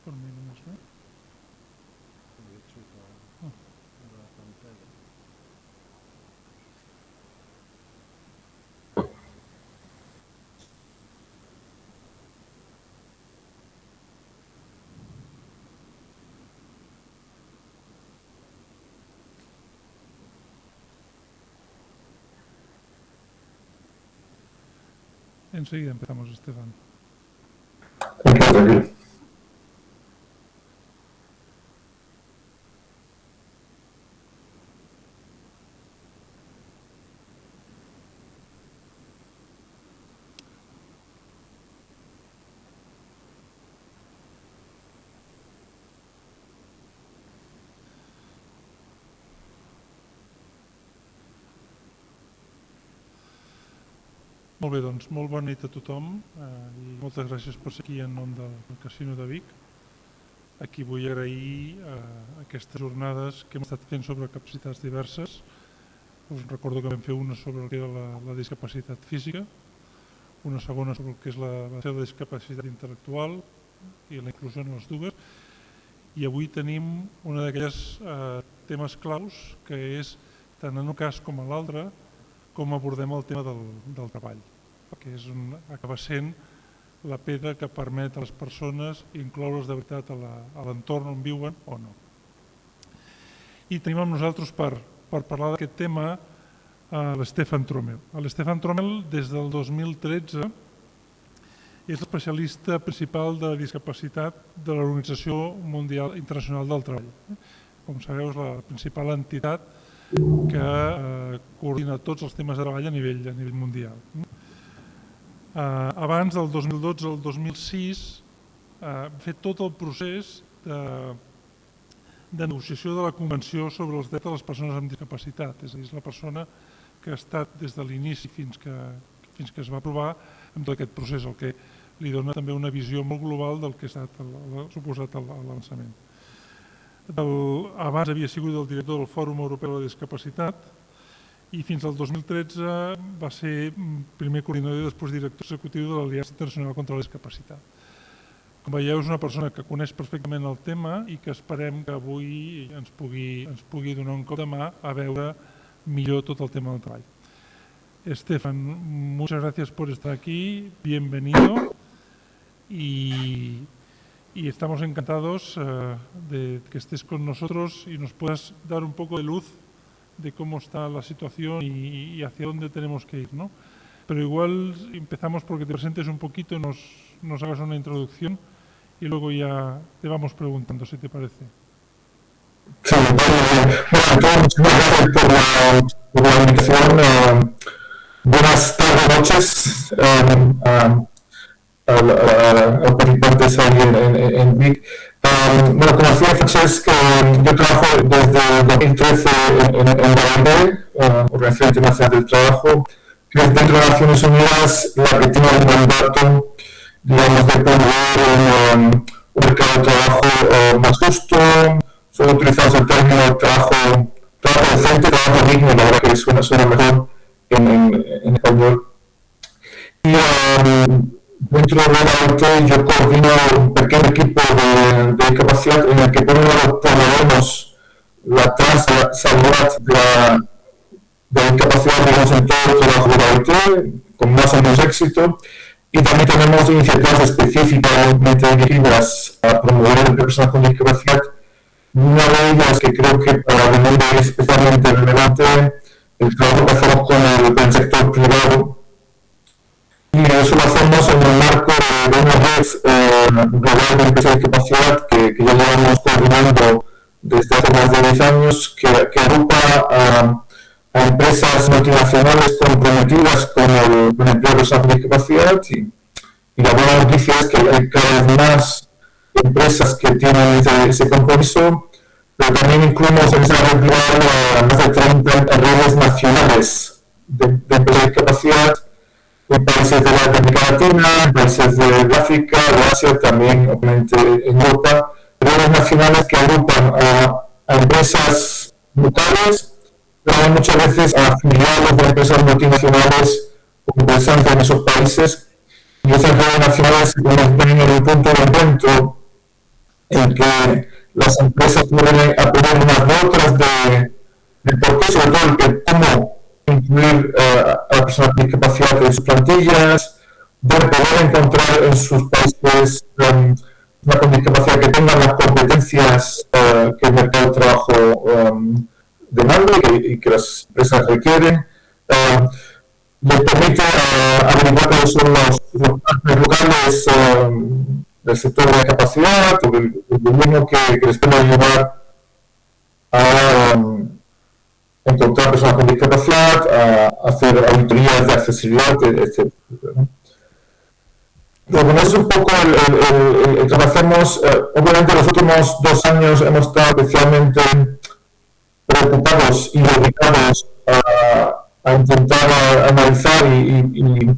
Por mi nomás, ¿no? Enseguida empezamos, Esteban. Tranquilo. Molt bé, doncs, molt bona nit a tothom i moltes gràcies per ser aquí en nom del Casino de Vic. Aquí vull agrair aquestes jornades que hem estat fent sobre capacitats diverses. Us recordo que vam fer una sobre el que era la discapacitat física, una segona sobre el que és la discapacitat intel·lectual i la inclusió en les dues, i avui tenim una d'aquelles temes claus que és, tant en un cas com en l'altre, com abordem el tema del treball, perquè acaba sent la pedra que permet a les persones incloure's de veritat a l'entorn on viuen o no. I tenim amb nosaltres per parlar d'aquest tema l'Stefan Trommel. L'Stefan Trommel, des del 2013, és l'especialista principal de discapacitat de l'Organització Mundial Internacional del Treball. Com sabeu, és la principal entitat que coordina tots els temes de treball a nivell mundial. Abans, del 2012 al 2006, hem fet tot el procés de negociació de la Convenció sobre els drets de les persones amb discapacitat. És a dir, és la persona que ha estat des de l'inici fins que es va aprovar en tot aquest procés, el que li dona també una visió molt global del que ha suposat l'avançament. Abans havia sigut el director del Fòrum Europeu de la Discapacitat i fins al 2013 va ser primer coordinador i després director executiu de l'Aliança Internacional contra la Discapacitat. Com veieu, és una persona que coneix perfectament el tema i que esperem que avui ens pugui donar un cop de mà a veure millor tot el tema del treball. Estefan, muchas gracias por estar aquí, bienvenido y estamos encantados de que estés con nosotros y nos puedas dar un poco de luz de cómo está la situación y hacia dónde tenemos que ir, ¿no? Pero igual empezamos porque te presentes un poquito, nos hagas una introducción y luego ya te vamos preguntando, si te parece. Sí, bueno, muchas gracias por la invitación. Buenas tardes, noches a participantes ahí en VIC. Bueno, como decía Francesc, yo trabajo desde 2013 en la OIT, Organización Internacional del Trabajo, que es dentro de Naciones Unidas la que tiene el mandato digamos, de promover un mercado de trabajo más justo. Solo utilizamos el término trabajo decente, trabajo digno, la verdad que suena mejor en español. Y dentro de la OIT yo coordino un pequeño equipo de discapacidad en el que por un lado promovemos la transversalidad de la discapacidad, digamos, en todo el trabajo de la OIT, con más o menos éxito. Y también tenemos iniciativas específicamente dirigidas a promover a personas con discapacidad. Una de ellas que creo que para el mundo es especialmente relevante, el trabajo que hacemos con el sector privado. Y eso lo hacemos en el marco de una red global de empresas de discapacidad que ya llevamos coordinando desde hace más de 10 años, que agrupa a empresas multinacionales comprometidas con el empleo de personas con discapacidad. Y la buena noticia es que hay cada vez más empresas que tienen ese compromiso, pero también incluimos en esa red global más de 30 redes nacionales de empresas de discapacidad en países de la América Latina, en países de África, de Asia, también obviamente en Europa, redes nacionales que agrupan a empresas locales, pero muchas veces a filiales de empresas multinacionales con presencia en esos países, y esas redes nacionales se convierten en un punto de encuentro en que las empresas pueden aprender unas de otras de por qué, sobre todo, de cómo incluir a personas con discapacidad en sus plantillas, de poder encontrar en sus países una con discapacidad que tengan las competencias que el mercado de trabajo demanda y que las empresas requieren. Les permite averiguar cuáles son los partners locales del sector de la discapacidad o del gobierno que les pueda ayudar a encontrar personas con discapacidad, a hacer auditorías de accesibilidad, etc. Bueno, eso es un poco el que hacemos. Obviamente, los últimos 2 años hemos estado especialmente preocupados y dedicados a intentar analizar y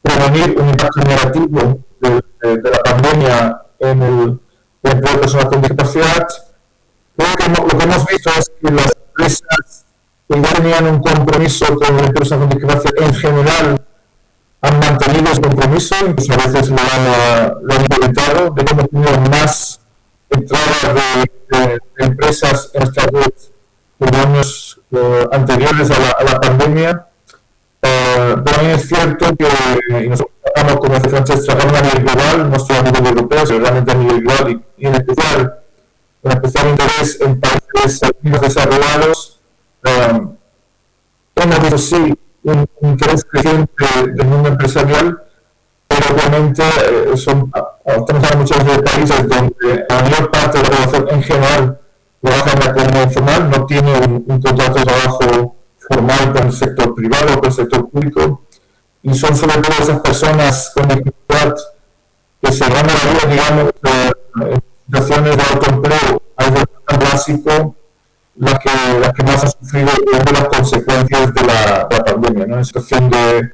prevenir un impacto negativo de la pandemia en el empleo de personas con discapacidad. Lo que hemos visto es que las empresas que ya tenían un compromiso con las personas con discapacidad en general han mantenido ese compromiso, incluso a veces lo han implementado. Hemos tenido más entradas de empresas en esta red en años anteriores a la pandemia. También es cierto que nosotros trabajamos, como hace Francesc, trabajamos a nivel global, no solo a nivel europeo, sino realmente a nivel global y en especial interés en países menos desarrollados. Hemos visto sí un interés creciente del mundo empresarial, pero obviamente estamos hablando muchas veces de países donde la mayor parte de la población en general trabaja en la economía informal, no tiene un contrato de trabajo formal con el sector privado o con el sector público, y son sobre todo esas personas con dificultad que se ganan la vida, digamos, en situaciones de autoempleo, algo tan básico, las que más han sufrido las consecuencias de la pandemia, ¿no? En situación de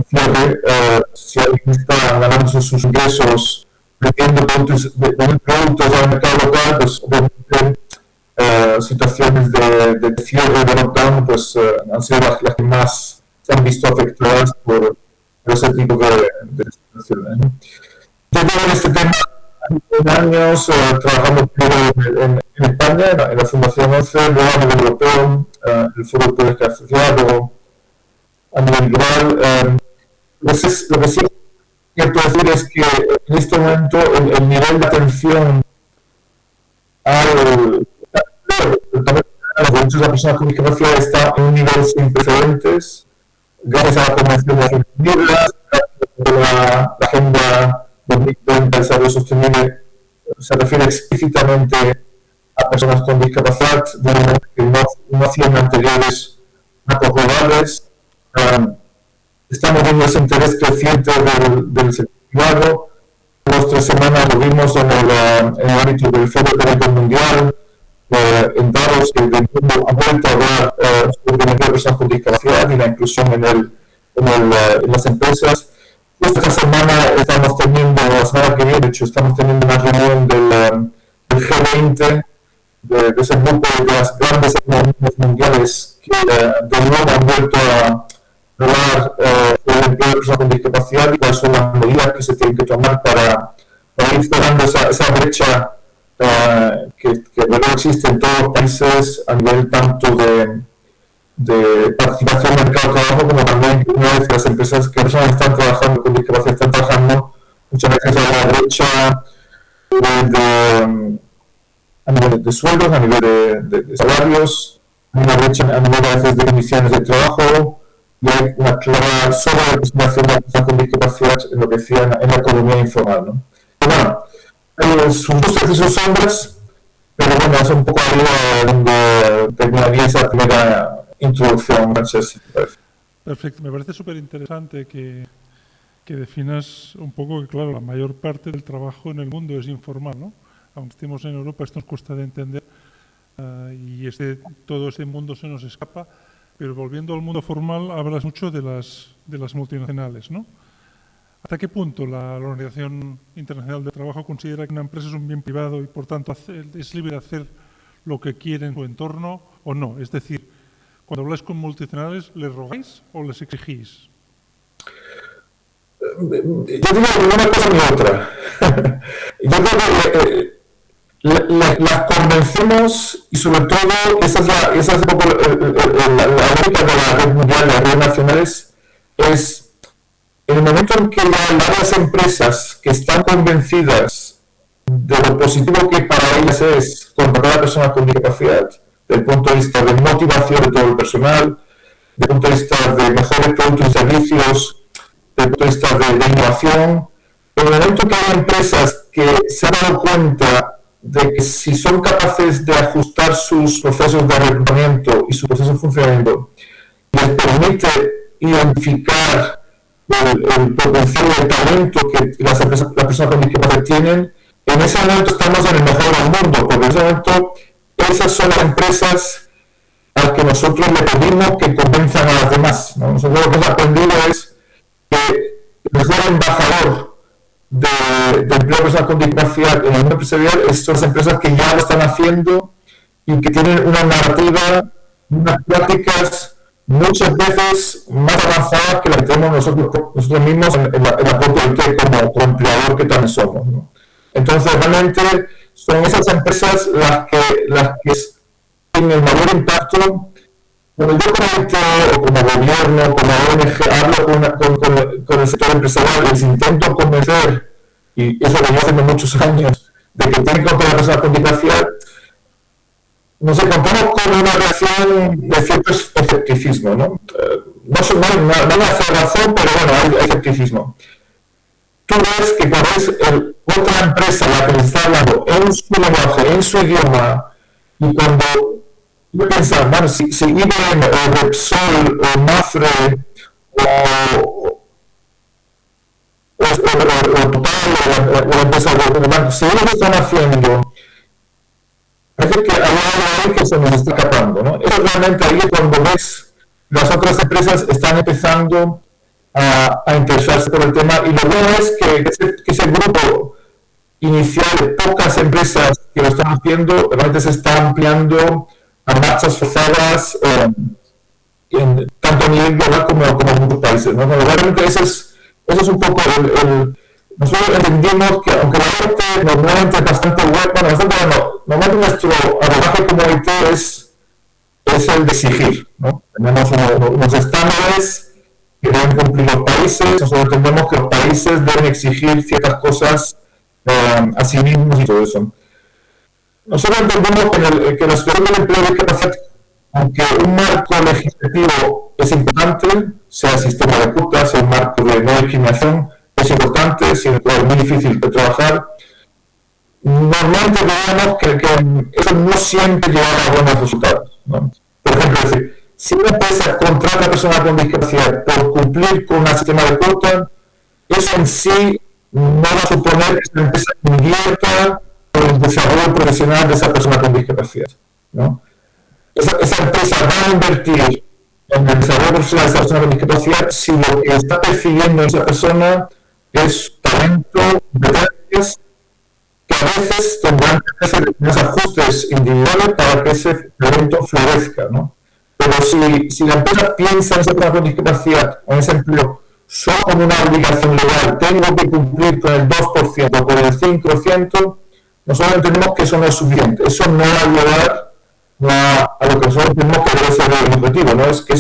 cierre, si alguien está ganando sus ingresos vendiendo productos al mercado local, pues obviamente situaciones de cierre, de lockdown, pues han sido las que más se han visto afectadas por ese tipo de situaciones, ¿no? Yo tengo en este tema años trabajando primero en España, en la Fundación ONCE, luego a nivel europeo, el Foro Europeo de Asociado, a nivel global. Lo que sí quiero decir es que en este momento el nivel de atención a los derechos de las personas con discapacidad está en un nivel sin precedentes, gracias a la Convención de Naciones Unidas, gracias a la Agenda 2030 de Desarrollo Sostenible. Se refiere explícitamente a personas con discapacidad, de manera que no hacían anteriores marcos globales. Estamos viendo ese interés creciente del sector privado. 2-3 semanas lo vimos en el ámbito del Foro Económico Mundial, en Davos, que el mundo ha vuelto a hablar sobre el empleo de personas con discapacidad y la inclusión en las empresas. esta semana estamos teniendo, la semana que viene, de hecho, estamos teniendo una reunión del G20, de ese grupo de las grandes economías mundiales que de nuevo han vuelto a hablar sobre el empleo de personas con discapacidad y cuáles son las medidas que se tienen que tomar para ir cerrando esa brecha que luego existe en todos los países a nivel tanto de participación en el mercado de trabajo como también una vez que las empresas que personas están trabajando con discapacidad están trabajando muchas veces hay una brecha a nivel de sueldos, a nivel de salarios, hay una brecha a nivel a veces de condiciones de trabajo y hay una clara sobrerepresentación de las personas con discapacidad en lo que decía en la economía informal, ¿no? Y bueno, hay sus luces y sus sombras, pero bueno, es un poco ahí donde terminaría esa primera introducción, Francesc. Perfecto, me parece súper interesante que definas un poco que, claro, la mayor parte del trabajo en el mundo es informal, ¿no? Aunque estemos en Europa, esto nos cuesta de entender y todo ese mundo se nos escapa, pero volviendo al mundo formal, hablas mucho de las multinacionales, ¿no? ¿Hasta qué punto la Organización Internacional del Trabajo considera que una empresa es un bien privado y, por tanto, es libre de hacer lo que quiere en su entorno o no? Es decir, cuando habláis con multinacionales, ¿les rogáis o les exigís? Yo digo ni una cosa ni otra. Yo creo que las convencemos y sobre todo esa es un poco la lógica de la red mundial, de las redes nacionales, es en el momento en que varias empresas que están convencidas de lo positivo que para ellas es contratar a personas con discapacidad, desde el punto de vista de motivación de todo el personal, desde el punto de vista de mejores productos y servicios, desde el punto de vista de innovación, en el momento que hay empresas que se han dado cuenta de que si son capaces de ajustar sus procesos de reclutamiento y su proceso de funcionamiento, les permite identificar el potencial de talento que las personas con discapacidad tienen, en ese momento estamos en el mejor del mundo, porque en ese momento esas son las empresas a las que nosotros le pedimos que convenzan a las demás, ¿no? Nosotros lo que hemos aprendido es que el mejor embajador de empleo de personas con discapacidad en el mundo empresarial son las empresas que ya lo están haciendo y que tienen una narrativa, unas prácticas muchas veces más avanzadas que las que tenemos nosotros mismos en la propia IT como empleador que también somos, ¿no? Entonces realmente son esas empresas las que tienen el mayor impacto. Cuando yo como IT o como gobierno, como ONG, hablo con el sector empresarial, les intento convencer, y eso lo llevo haciendo muchos años, de que tienen que contratar a personas con discapacidad, nos encontramos con una reacción de cierto escepticismo, ¿no? No me hace razón, pero bueno, hay escepticismo. Tú ves que cuando es otra empresa la que les está hablando en su lenguaje, en su idioma, y cuando yo pensaba, bueno, si IBM o Repsol o Mafre o Total o la empresa de banco, si ellos lo están haciendo, parece que hay algo ahí que se nos está escapando, ¿no? Eso realmente ahí es cuando ves las otras empresas están empezando a interesarse por el tema, y lo bueno es que ese grupo inicial de pocas empresas que lo están haciendo realmente se está ampliando a marchas forzadas tanto a nivel global como en muchos países, ¿no? Realmente eso es un poco nosotros entendimos que aunque la IT normalmente es bastante normalmente nuestro abordaje como IT es el de exigir, ¿no? Tenemos unos estándares que deben cumplir los países, nosotros entendemos que los países deben exigir ciertas cosas a sí mismos y todo eso. Nosotros entendemos que la situación del empleo de discapacidad, aunque un marco legislativo es importante, sea el sistema de cuotas, sea un marco de no discriminación, es importante, es muy difícil de trabajar, normalmente veamos que eso no siempre lleva a buenos resultados, ¿no? Por ejemplo, si una empresa contrata a personas con discapacidad por cumplir con un sistema de cuotas, eso en sí no va a suponer que la empresa invierta en el desarrollo profesional de esa persona con discapacidad, ¿no? Esa empresa va a invertir en el desarrollo profesional de esa persona con discapacidad si lo que está percibiendo esa persona es talento, competencias, que a veces tendrán que hacer unos ajustes individuales para que ese talento florezca, ¿no? Pero si la empresa piensa en esa persona con discapacidad o en ese empleo solo como una obligación legal, tengo que cumplir con el 2% o con el 5%, nosotros entendemos que eso no es suficiente. Eso no va a llevar a lo que nosotros entendemos que debe ser el objetivo, ¿no? Es que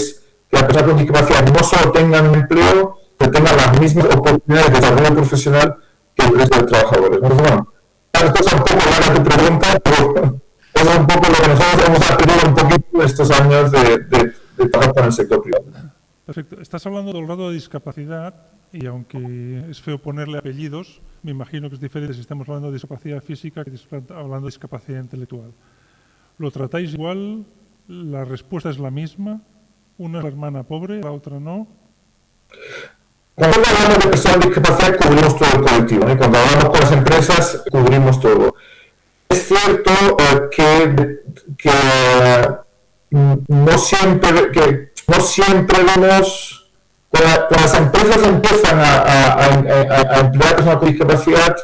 las personas con discapacidad no solo tengan un empleo, que tengan las mismas oportunidades de desarrollo profesional que el resto de trabajadores. Entonces, bueno, esto es un poco larga tu pregunta, pero es un poco lo que nosotros hemos aprendido un poquito estos años de trabajar con el sector privado. Perfecto. Estás hablando del grado de discapacidad y aunque es feo ponerle apellidos, me imagino que es diferente si estamos hablando de discapacidad física que hablando de discapacidad intelectual. ¿Lo tratáis igual? ¿La respuesta es la misma? ¿Una es la hermana pobre, la otra no? Cuando hablamos de personas con discapacidad cubrimos todo el colectivo, ¿no? Y cuando hablamos con las empresas cubrimos todo. Es cierto que no siempre vemos, cuando las empresas empiezan a emplear personas con discapacidad,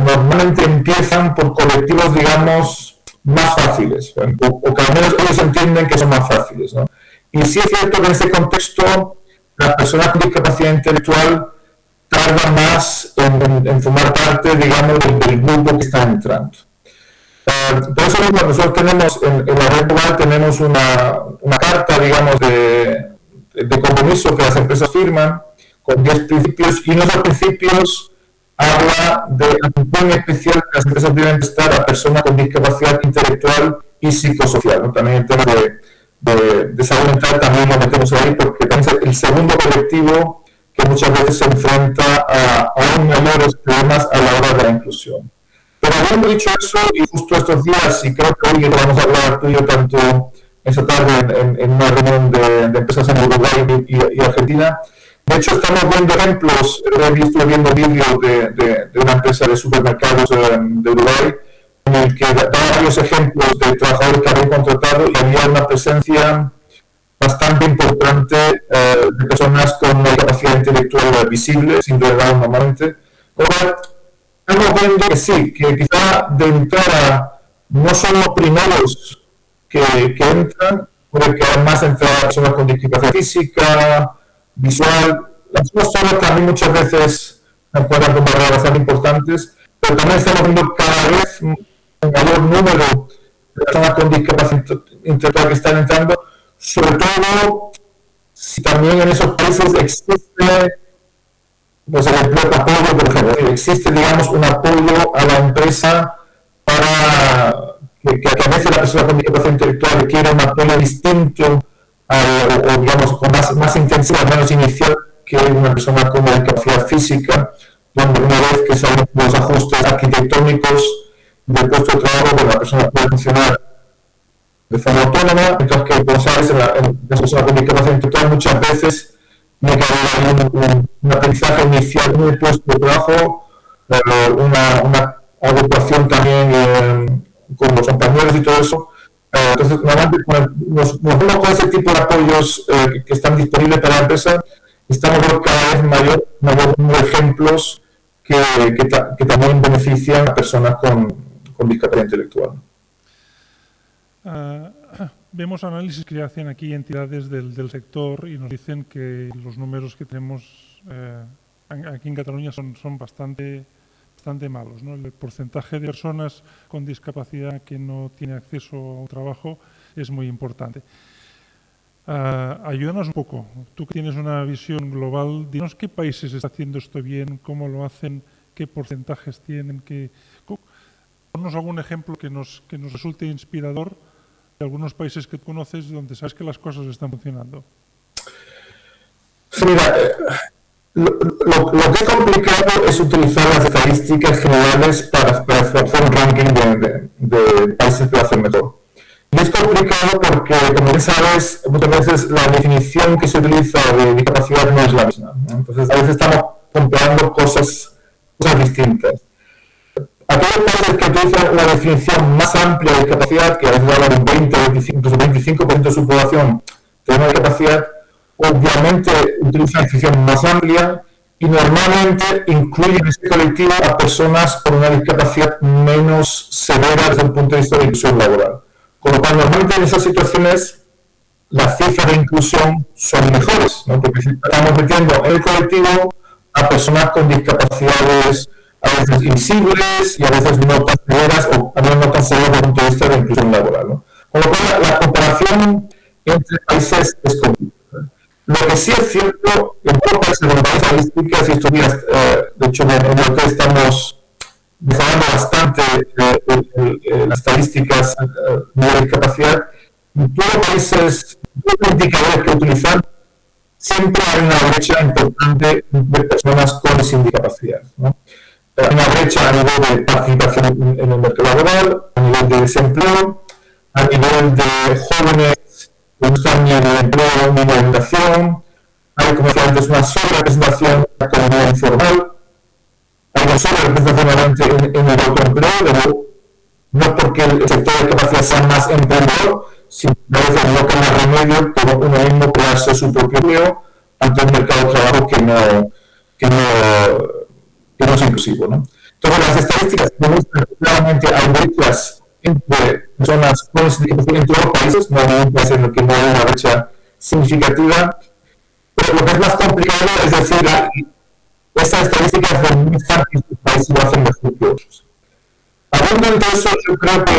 normalmente empiezan por colectivos, digamos, más fáciles, o que al menos ellos entienden que son más fáciles, ¿no? Y sí es cierto que en ese contexto las personas con discapacidad intelectual tardan más en formar parte, digamos, del grupo que está entrando. Por eso mismo nosotros tenemos en la red global tenemos una carta, digamos, de compromiso que las empresas firman con 10 principios, y en esos principios habla de atención especial que las empresas deben prestar a personas con discapacidad intelectual y psicosocial, ¿no? También el tema de salud mental también lo metemos ahí, porque también es el segundo colectivo que muchas veces se enfrenta a aún mayores problemas a la hora de la inclusión. Pero habiendo dicho eso, y justo estos días, y creo que hoy lo vamos a hablar tú y yo tanto esta tarde en una reunión de empresas en Uruguay y Argentina, de hecho estamos viendo ejemplos, estuve viendo vídeos de una empresa de supermercados de Uruguay, en el que da varios ejemplos de trabajadores que habían contratado y había una presencia bastante importante de personas con una discapacidad intelectual visible, sin duda normalmente. Ahora, estamos viendo que sí, que quizá de entrada no son los primeros que entran, porque además entran personas con discapacidad física, visual. Las personas también muchas veces se encuentran con barreras bastante importantes, pero también estamos viendo cada vez un mayor número de personas con discapacidad intelectual que están entrando, sobre todo si también en esos países existe pues el empleo de apoyo, por ejemplo, existe, digamos, un apoyo a la empresa para que a veces la persona con discapacidad intelectual requiere un apoyo distinto o digamos, con más intensidad, menos inicial que una persona con una discapacidad física, donde una vez que se hacen los ajustes arquitectónicos del puesto de trabajo, pues la persona puede funcionar de forma autónoma, mientras que, como sabes, en la persona con discapacidad intelectual muchas veces tiene que haber un aprendizaje inicial en el puesto de trabajo, una adecuación también con los compañeros y todo eso. Entonces, normalmente nos vemos con ese tipo de apoyos que están disponibles para la empresa, estamos viendo cada vez mayor número de ejemplos que también benefician a personas con discapacidad intelectual. Vemos análisis que hacen aquí entidades del sector y nos dicen que los números que tenemos aquí en Cataluña son bastante malos, ¿no? El porcentaje de personas con discapacidad que no tiene acceso a un trabajo es muy importante. Ayúdanos un poco. Tú que tienes una visión global, dinos qué países está haciendo esto bien, cómo lo hacen, qué porcentajes tienen, ponnos algún ejemplo que nos resulte inspirador de algunos países que tú conoces donde sabes que las cosas están funcionando. Sí, mira, lo que es complicado es utilizar las estadísticas generales para hacer un ranking de países que lo hacen mejor. Y es complicado porque, como bien sabes, muchas veces la definición que se utiliza de discapacidad no es la misma, ¿no? Entonces, a veces estamos comparando cosas distintas. Aquellos países que utilizan una definición más amplia de discapacidad, que a veces hablan de un 20, 25% de su población de una discapacidad, obviamente utilizan una definición más amplia y normalmente incluyen en ese colectivo a personas con una discapacidad menos severa desde el punto de vista de inclusión laboral. Con lo cual, normalmente en esas situaciones las cifras de inclusión son mejores, ¿no? Porque si estamos metiendo en el colectivo a personas con discapacidades a veces invisibles y a veces no tan severas o a veces no tan severas desde el punto de vista de inclusión laboral, ¿no? Con lo cual, la comparación entre países es complicada. Lo que sí es cierto, en todos los países donde hay estadísticas y estos días, de hecho, en lo que estamos mejorando bastante las estadísticas de discapacidad, en todos los países, todos los indicadores que utilizan, siempre hay una brecha importante de personas con y sin discapacidad, ¿no? Hay una brecha a nivel de participación en el mercado laboral, a nivel de desempleo, a nivel de jóvenes que no están ni en el empleo ni en la educación. Hay, como decía antes, una sobrerepresentación en la economía informal. Hay una sobrerepresentación en el autoempleo, no porque el sector de discapacidad sea más empleador, sino que a veces no queda remedio por uno mismo crearse su propio empleo ante un mercado de trabajo que no es inclusivo, ¿no? Entonces, las estadísticas demuestran que claramente hay brechas entre personas con discapacidad en todos los países, no hay un país en el que no hay una brecha significativa, pero lo que es más complicado es decir, estas estadísticas demuestran que estos países lo hacen mejor que otros. Hablando de eso, yo creo que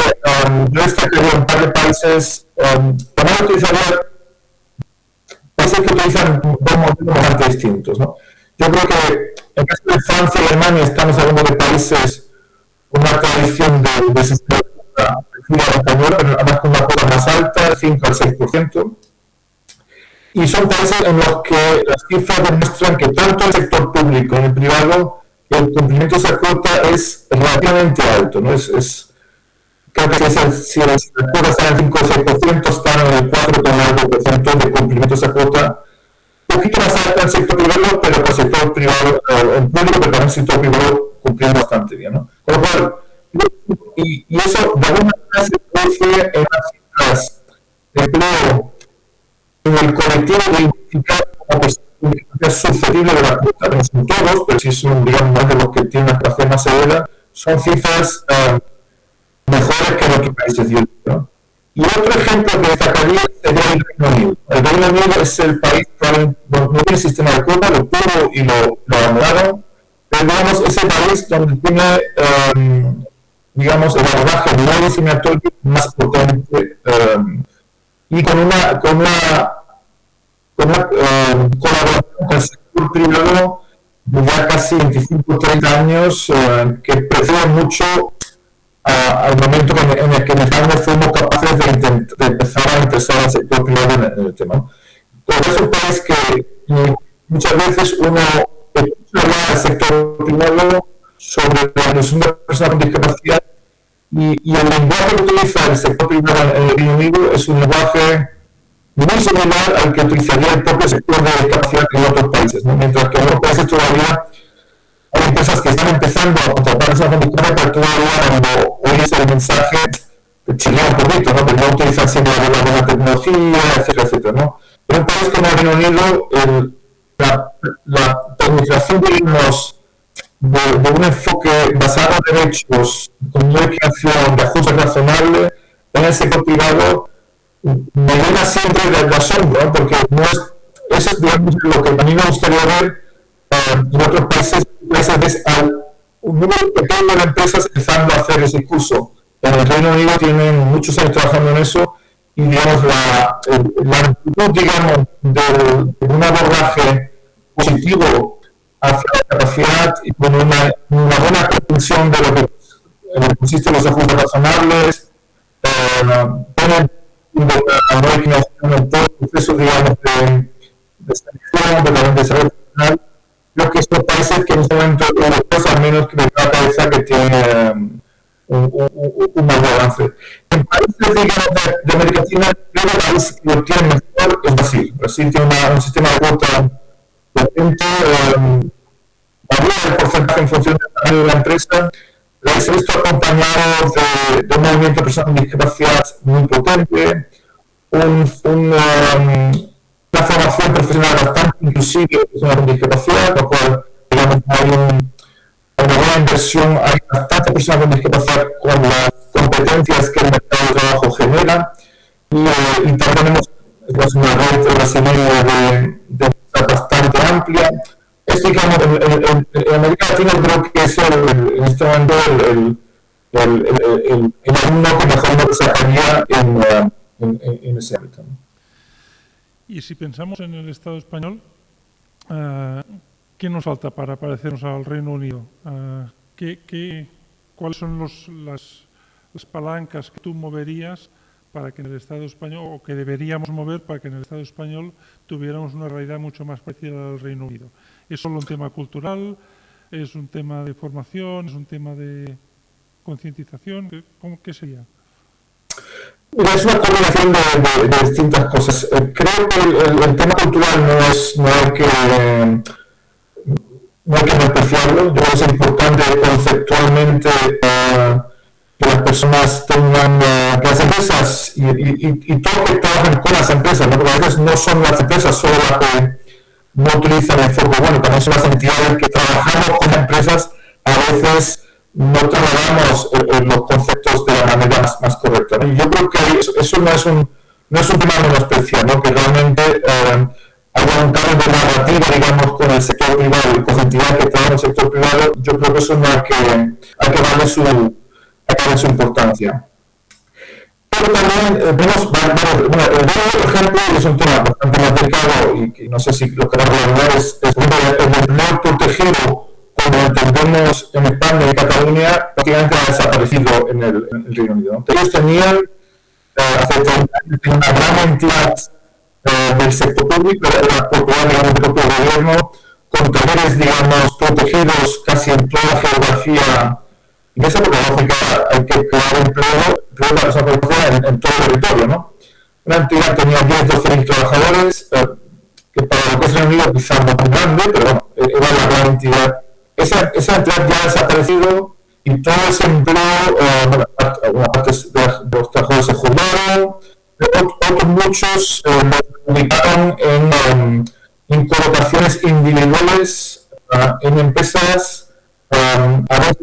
yo destacaría un par de países, también utilizaría países que utilizan dos modelos bastante distintos, ¿no? Yo creo que en el caso de Francia y Alemania estamos hablando de países con una tradición de sistema española, pero además con una cuota más alta, del 5 al 6%. Y son países en los que las cifras demuestran que tanto el sector público como el privado, el cumplimiento de esa cuota es relativamente alto, ¿no? Creo que si las cuotas están en el 5 o 6%, están en el 4,9% de cumplimiento de esa cuota. Un poquito más alta en el sector privado, pero el sector privado, el público, pero también el sector privado cumpliendo bastante bien, ¿no? Con lo cual, y eso de alguna manera se produce en las cifras de empleo en el colectivo de identificar como personas susceptibles de la cuota, no son todos, pero sí son, digamos, más de los que tienen una capacidad más severa, son cifras mejores que en otros países, ¿no? Y otro ejemplo que destacaría sería el Reino Unido. El Reino Unido es el país donde no tiene sistema de cuota, lo tuvo y lo anularon, pero digamos, es el país donde tiene, digamos, el abordaje no discriminatorio más potente y con una colaboración con el sector privado de ya casi 25-30 años que precede mucho al momento en el que en España fuimos capaces de empezar a interesar al sector privado en el tema. Entonces es un país que muchas veces uno escucha hablar del sector privado sobre la inclusión de personas con discapacidad y el lenguaje que utiliza el sector privado en el Reino Unido es un lenguaje muy similar al que utilizaría el propio sector de discapacidad en otros países, ¿no? Mientras que en otros países todavía hay empresas que están empezando a contratar personas con discapacidad, pero todavía cuando oyes el mensaje te chilea un poquito, ¿no? Porque no utilizan siempre la buena tecnología, etcétera, etcétera, ¿no? En un país como el Reino Unido, la penetración de un enfoque basado en derechos, con una legislación de ajuste razonable en el sector privado, me llena siempre de asombro, ¿no? Porque no eso es, digamos, lo que a mí me gustaría ver en otros países ves un número pequeño de empresas empezando a hacer ese curso. En el Reino Unido tienen muchos años trabajando en eso y, digamos, la actitud, digamos, de un abordaje positivo hacia la capacidad y con una buena comprensión de lo que consisten los ajustes razonables, ponen en todo el proceso, digamos, de selección, de desarrollo profesional. Creo que estos países que en este momento europeos, al menos que me da la cabeza que tienen un mayor avance. En países, digamos, de América Latina, creo que el país que lo tiene mejor es Brasil. Brasil tiene un sistema de cuota potente, varía el porcentaje en función del tamaño de la empresa. Esto acompañado de un movimiento de personas con discapacidad muy potente, una formación profesional bastante inclusiva de personas con discapacidad, lo cual, digamos, hay una buena inversión, hay bastantes personas con discapacidad con las competencias que el mercado de trabajo genera, y también tenemos una red brasileña de bastante amplia. Esto, digamos, en América Latina creo que es en este momento el alumno que mejor nos sacaría en ese ámbito, ¿no? Y si pensamos en el Estado español, ¿qué nos falta para parecernos al Reino Unido? ¿Cuáles son las palancas que tú moverías para que en el Estado español, o que deberíamos mover para que en el Estado español tuviéramos una realidad mucho más parecida al Reino Unido? ¿Es solo un tema cultural? ¿Es un tema de formación? ¿Es un tema de concientización? ¿Qué sería? Mira, es una combinación de distintas cosas. Creo que el tema cultural no hay que despreciarlo. Yo creo que es importante conceptualmente que las personas tengan, que las empresas y todo lo que trabajan con las empresas, ¿no? Porque a veces no son las empresas solo las que no utilizan el enfoque bueno, también son las entidades que trabajamos con empresas, a veces no trabajamos los conceptos de la manera más correcta, ¿no? Y yo creo que eso no es un tema menospreciado, ¿no? Que realmente haya un cambio de narrativa, digamos, con el sector privado y con entidades que trabajan en el sector privado. Yo creo que eso no hay que darle su importancia. Pero también vemos, el ejemplo, es un tema bastante más delicado y no sé si lo que vamos a hablar es el empleo protegido, como lo entendemos en España y Cataluña, prácticamente ha desaparecido en el Reino Unido. Ellos tenían, hace 30 años, una gran entidad del sector público, era Portugal, digamos, el propio gobierno, con talleres, digamos, protegidos casi en toda la geografía inglesa, porque lógica hay que crear empleo en todo el territorio, ¿no? Una entidad tenía 10-12 trabajadores, que para lo que es Reino Unido quizás no tan grande, pero bueno, era la gran entidad. Esa entidad ya ha desaparecido y todo ese empleo, una parte de los trabajadores se jubilaron, otros muchos lo dedicaron en colocaciones individuales en empresas, a veces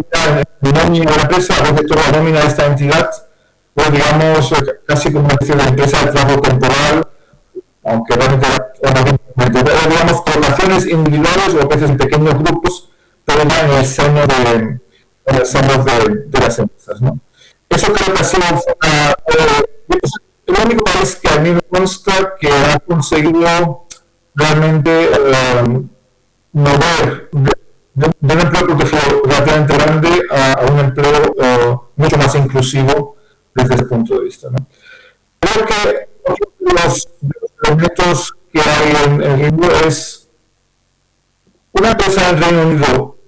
en nómina de la empresa, a veces toda la nómina de esta entidad, pues digamos, casi como una especie de empresa de trabajo temporal, aunque realmente digamos, colocaciones individuales o a veces en pequeños grupos, pero ya en el seno de las empresas, ¿no? Eso creo que ha sido el único país que a mí me consta que ha conseguido realmente mover de un empleo protegido relativamente grande a un empleo mucho más inclusivo desde ese punto de vista, ¿no? Creo que otro de los elementos que hay en el Reino Unido es una empresa en el Reino Unido,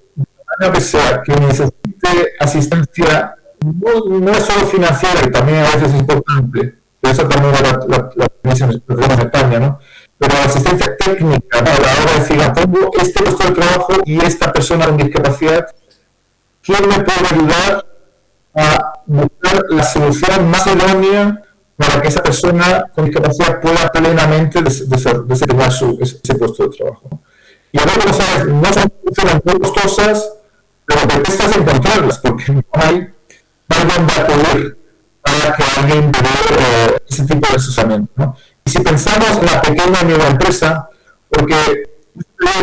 que sea que necesite asistencia, no es solo financiera, que también a veces es importante, pero eso también la tenemos en España, ¿no? Pero la asistencia técnica, ¿no? A la hora de decir, tengo este puesto de trabajo y esta persona con discapacidad, ¿quién me puede ayudar a buscar la solución más idónea para que esa persona con discapacidad pueda plenamente desempeñar ese puesto de trabajo, ¿no? Y a veces, ¿sabes? No son soluciones muy costosas, pero te cuesta encontrarlas, porque no hay donde acudir para que alguien dé ese tipo de asesoramiento, ¿no? Y si pensamos en la pequeña y media empresa, porque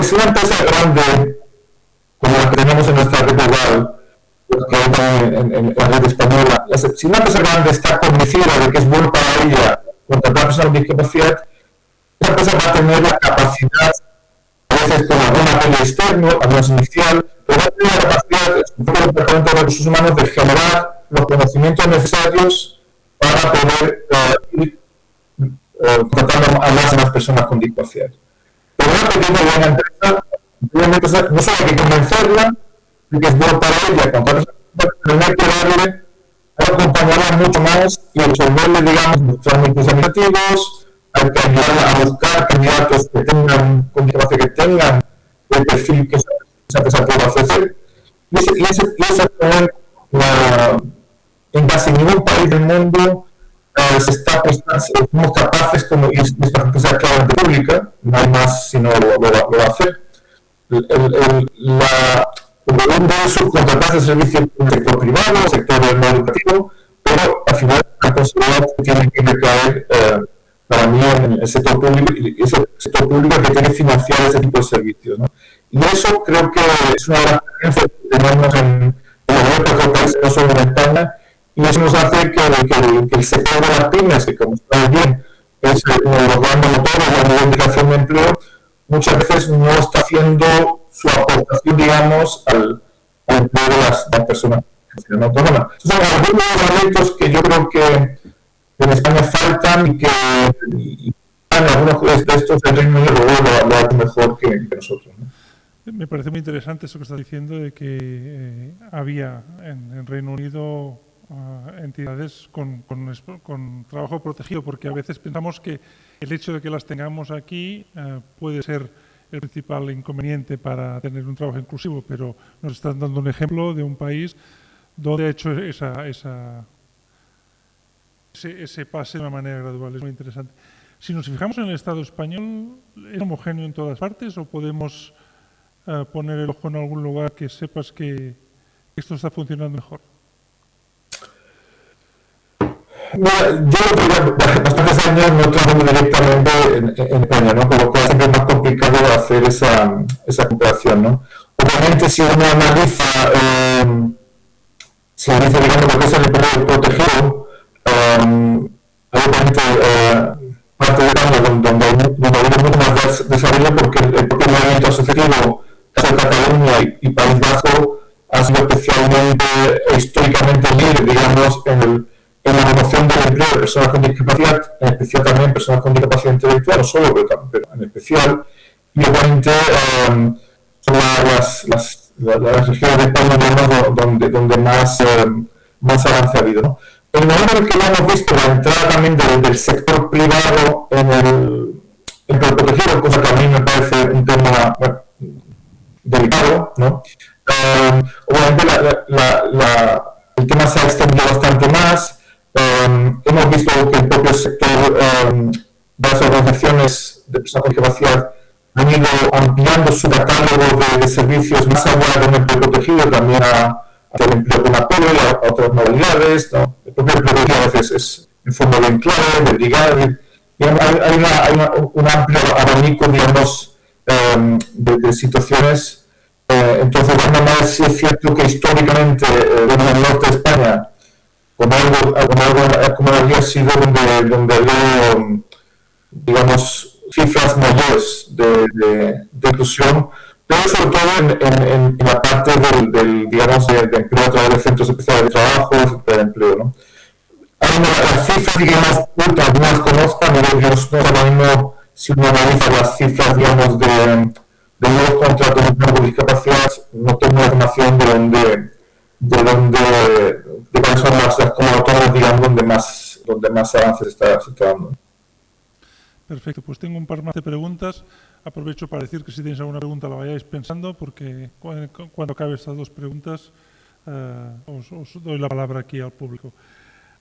si una empresa grande, como la que tenemos en nuestra red rural, en la red española, si una empresa grande está convencida de que es bueno para ella contratar personas con discapacidad, esa empresa va a tener la capacidad, a veces con algún apoyo externo, al menos inicial, pero va a tener la capacidad, el Departamento de Recursos Humanos, de generar los conocimientos necesarios para poder ir contratando a más personas con discapacidad. Pero una pequeña y buena empresa, no solo hay que convencerla de que es bueno para ella, pero hay que darle, hay que acompañarla mucho más y resolverle, digamos, los trámites administrativos, hay que ayudarla a buscar candidatos que tengan, con discapacidad, que tengan el perfil que esa empresa pueda ofrecer. Y esa también, en casi ningún país del mundo somos capaces, como y esta empresa claramente pública, no hay más si no lo va a hacer, un buen subcontratar el servicio en el sector privado, el sector no educativo, pero al final la responsabilidad tiene que recaer para mí en el sector público, y es el sector público que tiene que financiar ese tipo de servicios, ¿no? Y eso creo que es una de las diferencias que tenemos en Europa, otros países, no solo en España, y eso nos hace que el sector de las pymes, que como sabes bien, es uno de los grandes motores de la nivel de creación de empleo, muchas veces no está haciendo su aportación, digamos, al empleo de las personas autónomas. Son algunos elementos que yo creo que en España faltan y que algunos de estos el Reino Unido lo ha hecho mejor que nosotros, ¿no? Me parece muy interesante eso que estás diciendo de que había en Reino Unido entidades con trabajo protegido, porque a veces pensamos que el hecho de que las tengamos aquí puede ser el principal inconveniente para tener un trabajo inclusivo, pero nos están dando un ejemplo de un país donde ha hecho ese pase de una manera gradual. Es muy interesante. Si nos fijamos en el Estado español, ¿es homogéneo en todas partes o podemos poner el ojo en algún lugar que sepas que esto está funcionando mejor? Bueno, yo bastantes años no trabajo directamente en España, ¿no? Con lo cual siempre es más complicado hacer esa comparación, ¿no? Obviamente, si uno analiza, digamos, lo que es el empleo protegido, obviamente parte de España donde hay mucho más desarrollo, porque el propio movimiento asociativo, caso de Cataluña y País Vasco, ha sido especialmente históricamente líder, digamos, en la promoción del empleo de personas con discapacidad, en especial también personas con discapacidad intelectual, no solo, pero en especial, y obviamente son las regiones de España, digamos, donde más avance ha habido, ¿no? En el momento en que ya hemos visto la entrada también del sector privado en el empleo protegido, cosa que a mí me parece un tema delicado, ¿no? Obviamente el tema se ha extendido bastante más. Hemos visto que el propio sector, las organizaciones de personas con discapacidad han ido ampliando su catálogo de servicios más allá del empleo protegido, también hacia el empleo con apoyo, a otras modalidades, ¿no? El propio empleo protegido a veces es en forma de enclave, de brigada, hay un amplio abanico, digamos, de situaciones. Entonces, sí es cierto que históricamente en el norte de España, como había sido donde había, digamos, cifras mayores de inclusión, pero sobre todo en la parte digamos, de empleo a través de centros especiales de trabajo, de empleo, ¿no? Las cifras, digamos, no las conozcan, yo no sé ahora mismo si uno analiza las cifras, digamos, de nuevos contratos de con discapacidad, no tengo información de cuáles son las convocatorias, digamos, donde más avances está dando. Perfecto, pues tengo un par más de preguntas. Aprovecho para decir que si tenéis alguna pregunta la vayáis pensando, porque cuando acabe estas dos preguntas os doy la palabra aquí al público.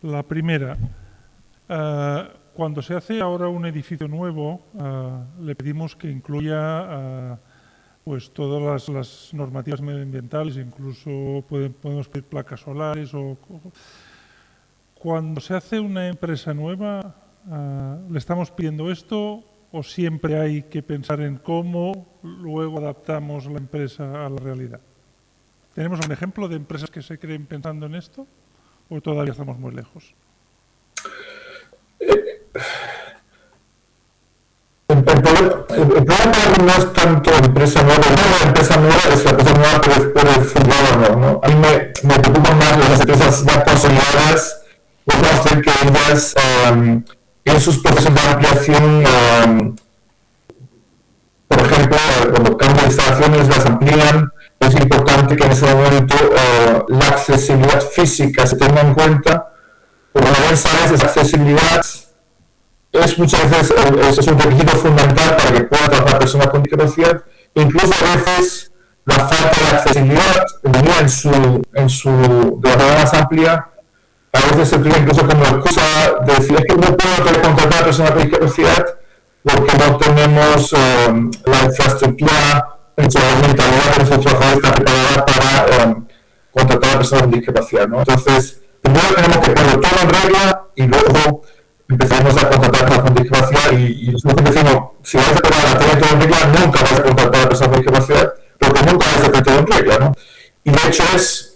La primera, cuando se hace ahora un edificio nuevo, le pedimos que incluya pues todas las normativas medioambientales, incluso podemos pedir placas solares. Cuando se hace una empresa nueva, ¿le estamos pidiendo esto o siempre hay que pensar en cómo luego adaptamos la empresa a la realidad? ¿Tenemos un ejemplo de empresas que se creen pensando en esto o todavía estamos muy lejos? El problema no es tanto empresa nueva, la empresa nueva es la empresa nueva por el fundador, ¿no? A mí me preocupan más las empresas ya consolidadas, por hacer que ellas en sus procesos de ampliación, por ejemplo, cuando cambian instalaciones, las amplían. Es importante que en ese momento la accesibilidad física se tenga en cuenta, porque como bien sabes, esa accesibilidad es muchas veces es un requisito fundamental para que pueda trabajar personas con discapacidad. Incluso a veces la falta de accesibilidad en su de manera más amplia a veces se utiliza incluso como excusa de decir es que no puedo contratar a personas con discapacidad porque no tenemos la infraestructura en su mentalidad de nuestros trabajadores está preparada para contratar a personas con discapacidad, ¿no? Entonces, primero tenemos que poner todo en regla y luego empezamos a contratar a personas con discapacidad y nosotros decimos, si vas a tener todo en regla, nunca vas a contratar a personas con discapacidad porque nunca vas a tener todo en regla, ¿no? Y de hecho es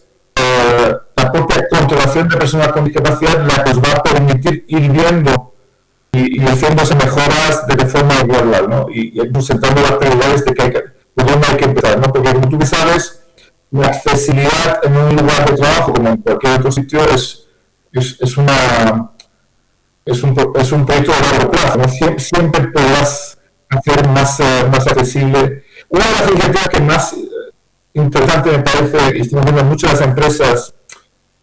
la propia contratación de personas con discapacidad la que os va a permitir ir viendo y haciéndose mejoras de forma gradual, ¿no? Y sentando las prioridades de por dónde hay que empezar, ¿no? Porque como tú sabes, la accesibilidad en un lugar de trabajo como en cualquier otro sitio es un proyecto de largo plazo, ¿no? Siempre podrás hacer más accesible. Una de las iniciativas que más interesante me parece, y estamos viendo muchas de las empresas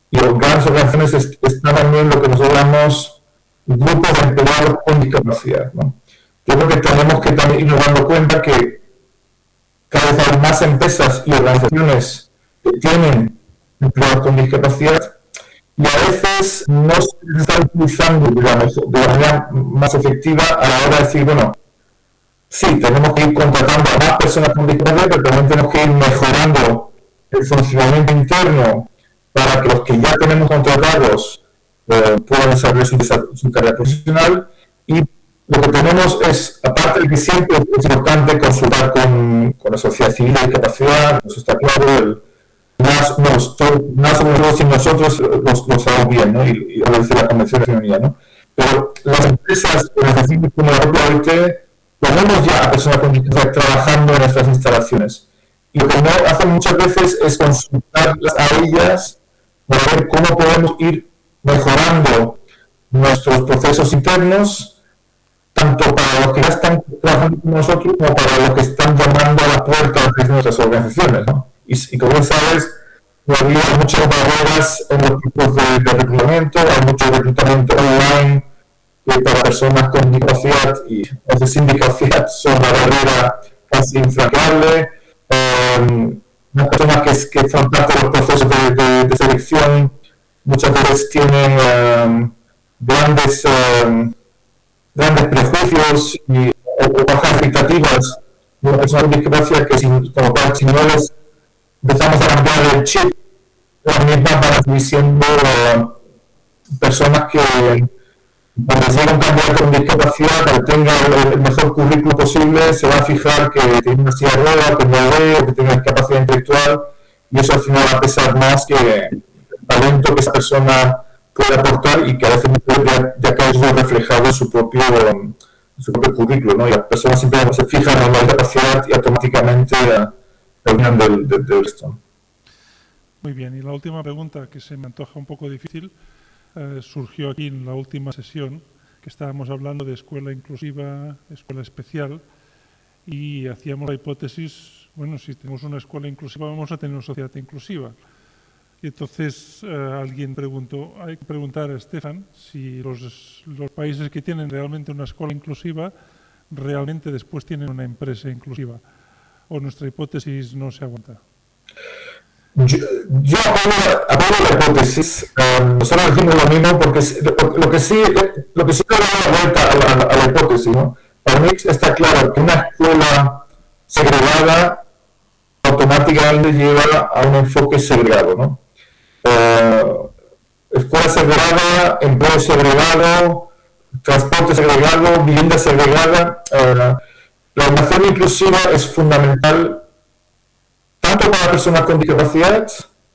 y las grandes organizaciones están también lo que nosotros llamamos grupos de empleados con discapacidad, ¿no? Yo creo que tenemos que también irnos dando cuenta que cada vez hay más empresas y organizaciones que tienen empleados con discapacidad y a veces no se están utilizando de la manera más efectiva a la hora de decir, bueno, sí, tenemos que ir contratando a más personas con discapacidad, pero también tenemos que ir mejorando el funcionamiento interno para que los que ya tenemos contratados puedan desarrollar su carrera profesional. Y lo que tenemos es, aparte de que siempre es importante consultar con la sociedad civil de discapacidad, eso está claro, más o menos si nosotros lo sabemos bien, ¿no? Y a veces la Convención de Ciudadanía, ¿no? Pero las empresas, organizaciones como la propia OIT, tenemos ya a personas con discapacidad trabajando en nuestras instalaciones. Y lo que no hacen muchas veces es consultarlas a ellas para ver cómo podemos ir mejorando nuestros procesos internos, tanto para los que ya están trabajando con nosotros como para los que están llamando a la puerta de nuestras organizaciones, ¿no? Y como sabes, todavía hay muchas barreras en los tipos de reclutamiento, hay mucho reclutamiento online para personas con discapacidad y sin discapacidad son una barrera casi infranqueable. Las personas que son parte de los procesos de selección muchas veces tienen grandes prejuicios o bajas expectativas de una persona con discapacidad que si no les empezamos a cambiar el chip, también van a seguir siendo personas que cuando llega un candidato con discapacidad, que tenga el mejor currículo posible, se va a fijar que tiene una silla de ruedas, que no lee, o que tiene discapacidad intelectual, y eso al final va a pesar más que el talento que esa persona puede aportar y que a veces ya queda eso reflejado en su propio currículo, ¿no? Y las personas siempre se fijan en la discapacidad y automáticamente terminan del resto. Muy bien, y la última pregunta, que se me antoja un poco difícil, surgió aquí en la última sesión, que estábamos hablando de escuela inclusiva, escuela especial, y hacíamos la hipótesis, bueno, si tenemos una escuela inclusiva vamos a tener una sociedad inclusiva. Y entonces alguien preguntó, hay que preguntar a Stefan si los países que tienen realmente una escuela inclusiva realmente después tienen una empresa inclusiva, o nuestra hipótesis no se aguanta. Yo apoyo la hipótesis. Nosotros decimos lo mismo porque lo que sí da la vuelta a la hipótesis, ¿no? Para mí está claro que una escuela segregada automáticamente lleva a un enfoque segregado, ¿no? Escuela segregada, empleo segregado, transporte segregado, vivienda segregada. La educación inclusiva es fundamental tanto para personas con discapacidad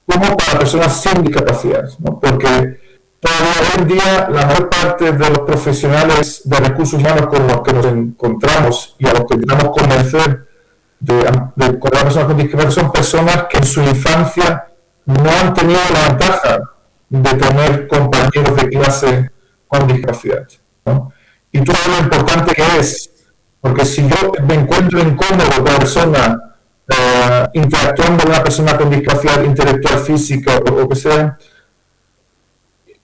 como para personas sin discapacidad, ¿no? Porque todavía hoy en día la mayor parte de los profesionales de recursos humanos con los que nos encontramos y a los que intentamos convencer de con las personas con discapacidad son personas que en su infancia no han tenido la ventaja de tener compañeros de clase con discapacidad, ¿no? Y tú sabes lo importante que es, porque si yo me encuentro incómodo con la persona interactuando con una persona con discapacidad intelectual, física o que sea,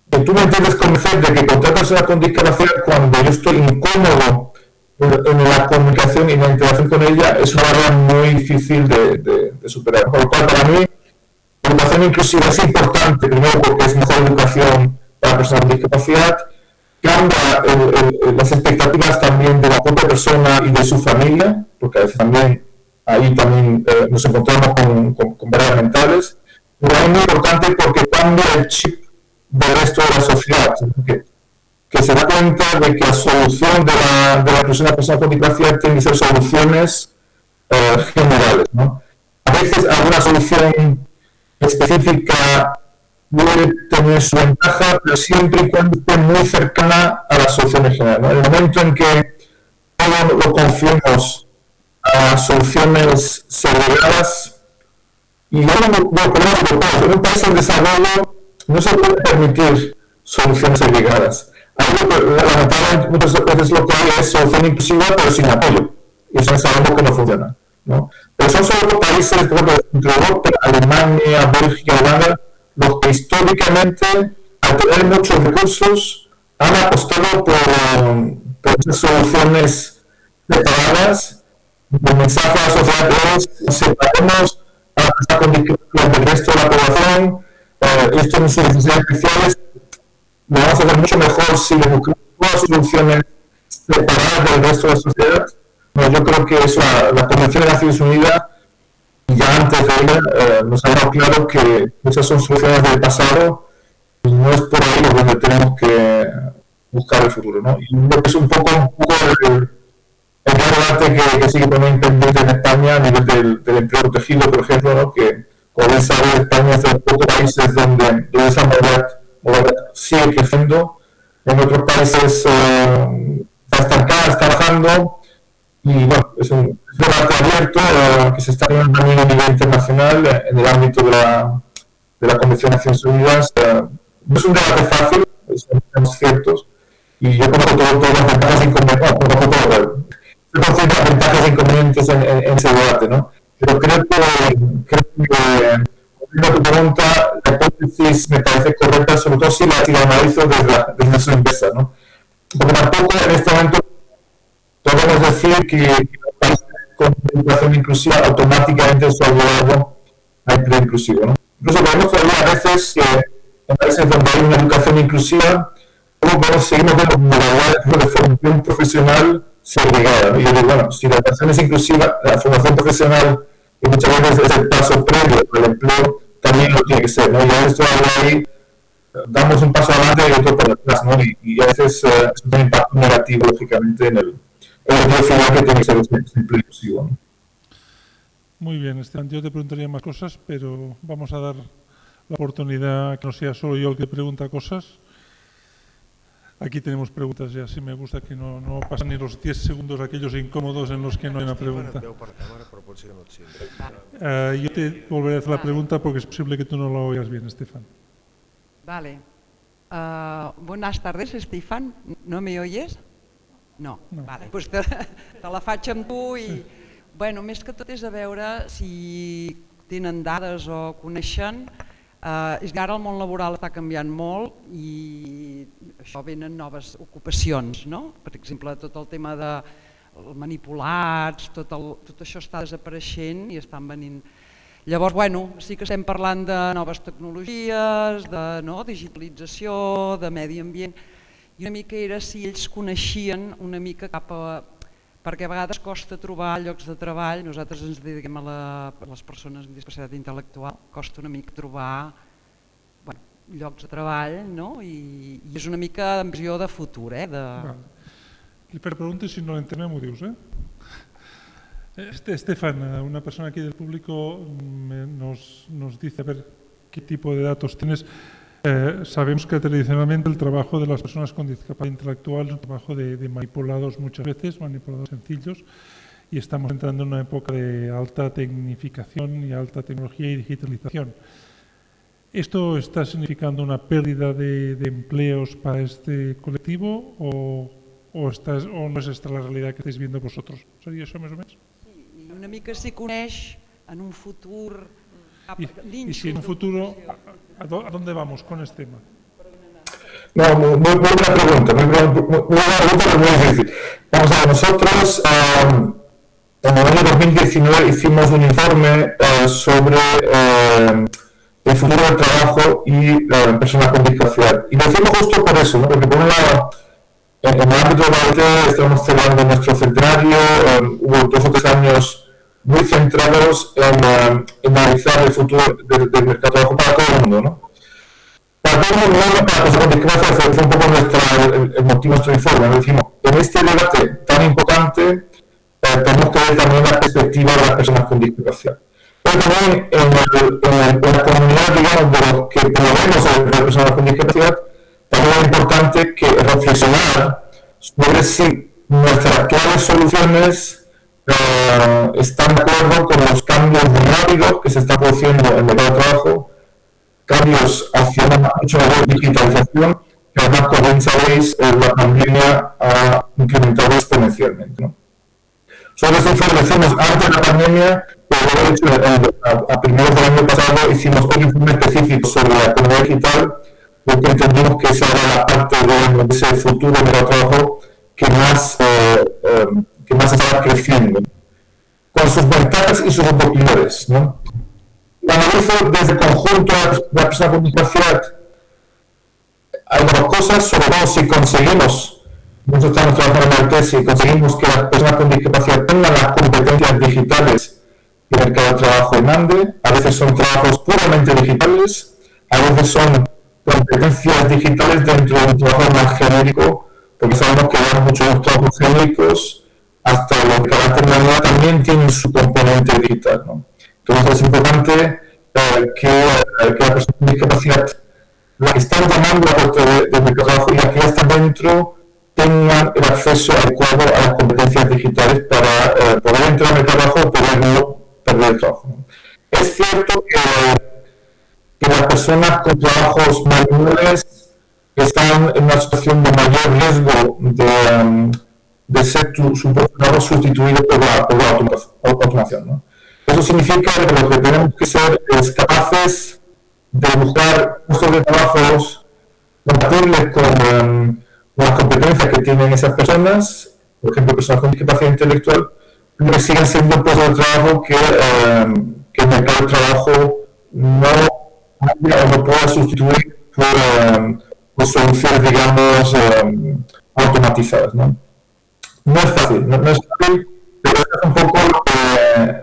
que tú me entiendes convencer de que con otra persona con discapacidad, cuando yo estoy incómodo en la comunicación y en la interacción con ella, es una barrera muy difícil de superar. Por lo cual, para mí, la educación inclusiva es importante, primero porque es mejor educación para personas con discapacidad, cambia las expectativas también de la propia persona y de su familia, porque a veces también ahí también nos encontramos con barreras mentales, pero es muy importante porque cambia el chip del resto de la sociedad, que se da cuenta de que la solución de la inclusión de la persona con discapacidad tiene que ser soluciones generales, ¿no? A veces alguna solución específica puede tener su ventaja, pero siempre y cuando esté muy cercana a las soluciones generales, ¿no? En el momento en que todo lo confiemos a soluciones segregadas, y yo lo conozco, en un país en desarrollo no se puede permitir soluciones segregadas. Lamentablemente muchas veces lo que hay es solución inclusiva pero sin apoyo, y eso sabemos que no funciona, ¿no? Pero son solo países, por ejemplo, entre Europa, Alemania, Bélgica, Holanda, los que históricamente, al tener muchos recursos, han apostado por esas soluciones separadas. El mensaje a la sociedad es: separemos a la persona con discapacidad del resto de la población, esto en sus necesidades especiales, lo vamos a hacer mucho mejor si le buscamos todas las soluciones separadas del resto de la sociedad. Bueno, yo creo que eso, la Convención de Naciones Unidas, ya antes de ella, nos ha dado claro que esas son soluciones del pasado y no es por ahí donde tenemos que buscar el futuro, ¿no? Y creo que es un poco el gran debate que sigue poniendo pendiente en España a nivel del empleo protegido, por ejemplo, ¿no? Que, como bien sabe, España es de los pocos países donde esa modalidad sigue creciendo. En otros países está estancada, está bajando. Y bueno, es un debate abierto que se está teniendo también a nivel internacional en el ámbito de la Convención de Naciones Unidas. No es un debate fácil, somos ciertos, y yo conozco todas las ventajas e inconvenientes, las ventajas e inconvenientes en ese debate, ¿no? Pero creo que tu pregunta, la hipótesis me parece correcta, sobre todo si la analizo desde su inversa, ¿no? Porque tampoco en este momento podemos decir que los países con educación inclusiva automáticamente su abogado a empleo inclusivo, ¿no? Incluso podemos todavía a veces que en países donde hay una educación inclusiva, seguimos viendo modalidades de formación profesional segregada, ¿no? Y yo digo, bueno, si la educación es inclusiva, la formación profesional, que muchas veces es el paso previo al empleo, también lo tiene que ser, ¿no? Y a veces ahí damos un paso adelante y otro para atrás, ¿no? Y a veces es un impacto negativo, lógicamente, en el final que tiene que ser el empleo inclusivo, ¿no? Muy bien, Esteban, yo te preguntaría más cosas, pero vamos a dar la oportunidad que no sea solo yo el que pregunta cosas. Aquí tenemos preguntas ya, si me gusta que no pasan ni los 10 segundos aquellos incómodos en los que no hay una pregunta. Yo te volveré a hacer la pregunta porque es posible que tú no la oigas bien, Estefan. Vale. Buenas tardes, Estefan. ¿No me oyes? No. Vale, pues te la faig amb tu i... Sí. Bueno, més que tot és a veure si tenen dades o coneixen. És que ara el món laboral està canviant molt i això venen noves ocupacions, no? Per exemple, tot el tema de manipulats, tot això està desapareixent i estan venint. Llavors, bueno, sí que estem parlant de noves tecnologies, de digitalització, de medi ambient, i una mica era si ells coneixien una mica cap a... perquè a vegades costa trobar llocs de treball, nosaltres ens dediquem a les persones amb discapacitat intel·lectual, costa una mica trobar llocs de treball, no? I és una mica en visió de futur. Li pregunto si no l'entenem, ho dius, Estefan, una persona aquí del público nos dice a ver qué tipo de datos tienes. Sabemos que tradicionalmente el trabajo de las personas con discapacidad intelectual es un trabajo de manipulados muchas veces, manipulados sencillos, y estamos entrando en una época de alta tecnificación y alta tecnología y digitalización. ¿Esto está significando una pérdida de empleos para este colectivo o no és esta la realitat que estáis viendo vosotros? ¿Sería eso más o menos? Sí, i una mica si coneix en un futur... Y si en un futuro, ¿a dónde vamos con este tema? No, muy buena pregunta, muy difícil. Vamos a ver, nosotros en el año 2019 hicimos un informe sobre el futuro del trabajo y personas con discapacidad. Y lo decimos justo por eso, ¿no? Porque por un lado, en el ámbito de la OIT estamos celebrando nuestro centenario, hubo 2 o 3 años muy centrados en analizar el futuro del mercado de trabajo para todo el mundo, ¿no? Para todo el mundo, no para personas con discapacidad, fue un poco el motivo de nuestro informe, ¿no? Decimos, en este debate tan importante, tenemos que ver también la perspectiva de las personas con discapacidad. Pero también en la comunidad, digamos, de los que promovemos a las personas con discapacidad, también es importante que reflexionar sobre si nuestras actuales soluciones están de acuerdo con los cambios rápidos que se están produciendo en el mercado de trabajo, cambios hacia una mucho mayor digitalización, que además, como bien sabéis, la pandemia ha incrementado exponencialmente, ¿no? Sobre esta información, antes de la pandemia, pero de hecho, a primeros del año pasado hicimos un informe específico sobre la economía digital, porque entendimos que esa era la parte de ese futuro del trabajo que más estaba creciendo, con sus ventajas y sus oportunidades, ¿no? La analizo desde el conjunto de la persona con discapacidad. Hay dos cosas, sobre todo si conseguimos, nosotros estamos trabajando en la tesis, si conseguimos que las personas con discapacidad tengan las competencias digitales que el mercado de trabajo demande. A veces son trabajos puramente digitales, a veces son competencias digitales dentro de un trabajo más genérico, porque sabemos que hay muchos trabajos genéricos, hasta los de carácter manual también tienen su componente digital, ¿no? Entonces es importante que las personas con discapacidad, las que están llamando a la puerta del mercado de trabajo y las que ya están dentro, tengan el acceso adecuado a las competencias digitales para poder entrar al mercado de trabajo o poder no perder el trabajo. Es cierto que las personas con trabajos manuales están en una situación de mayor riesgo de ser su trabajo sustituido por la automación, ¿no? Eso significa que lo que tenemos que ser es capaces de buscar puestos de trabajos compatibles con las competencias que tienen esas personas, por ejemplo, personas con discapacidad intelectual, pero que sigan siendo puestos de trabajo que el mercado de trabajo no haya o no pueda sustituir por soluciones, digamos, automatizadas, ¿no? No es fácil, no es fácil, pero eso es un poco lo que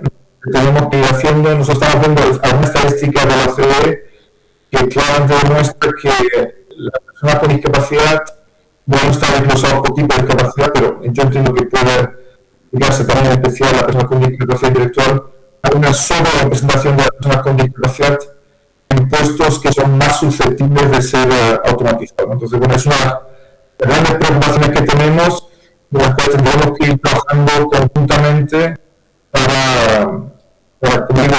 tenemos que ir haciendo. Nosotros estamos viendo alguna estadística de la OCDE que claramente demuestra que las personas con discapacidad no está desglosado por tipo de discapacidad, pero yo entiendo que puede ligarse también en especial a las personas con discapacidad intelectual. Hay una sobrerepresentación de las personas con discapacidad en puestos que son más susceptibles de ser automatizados, ¿no? Entonces, bueno, es una de las grandes preocupaciones que tenemos, de las cuales tendremos que ir trabajando conjuntamente para como digo,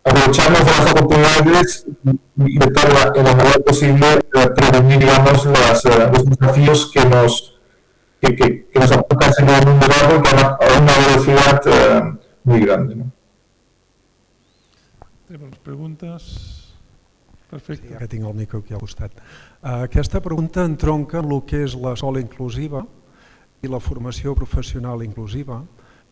aprovecharnos de las oportunidades y intentar en la medida posible prevenir, digamos, los desafíos que nos apuntan en el mundo largo, que a una velocidad muy grande, ¿no? Tenemos preguntes. Perfecte. Sí, que tinc el micro aquí al costat. Aquesta pregunta entronca amb el que és l'escola inclusiva i la formació professional inclusiva,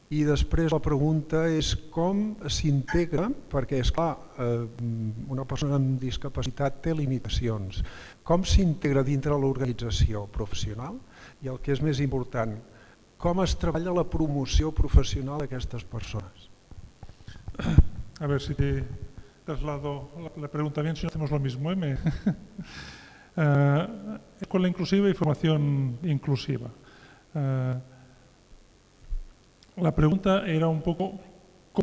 i després la pregunta és com s'integra, perquè és clar, una persona amb discapacitat té limitacions, com s'integra dintre l'organització professional i el que és més important, com es treballa la promoció professional d'aquestes persones. A ver si te traslado la pregunta bien, si no hacemos lo mismo. Escuela inclusiva y formación inclusiva. La pregunta era un poco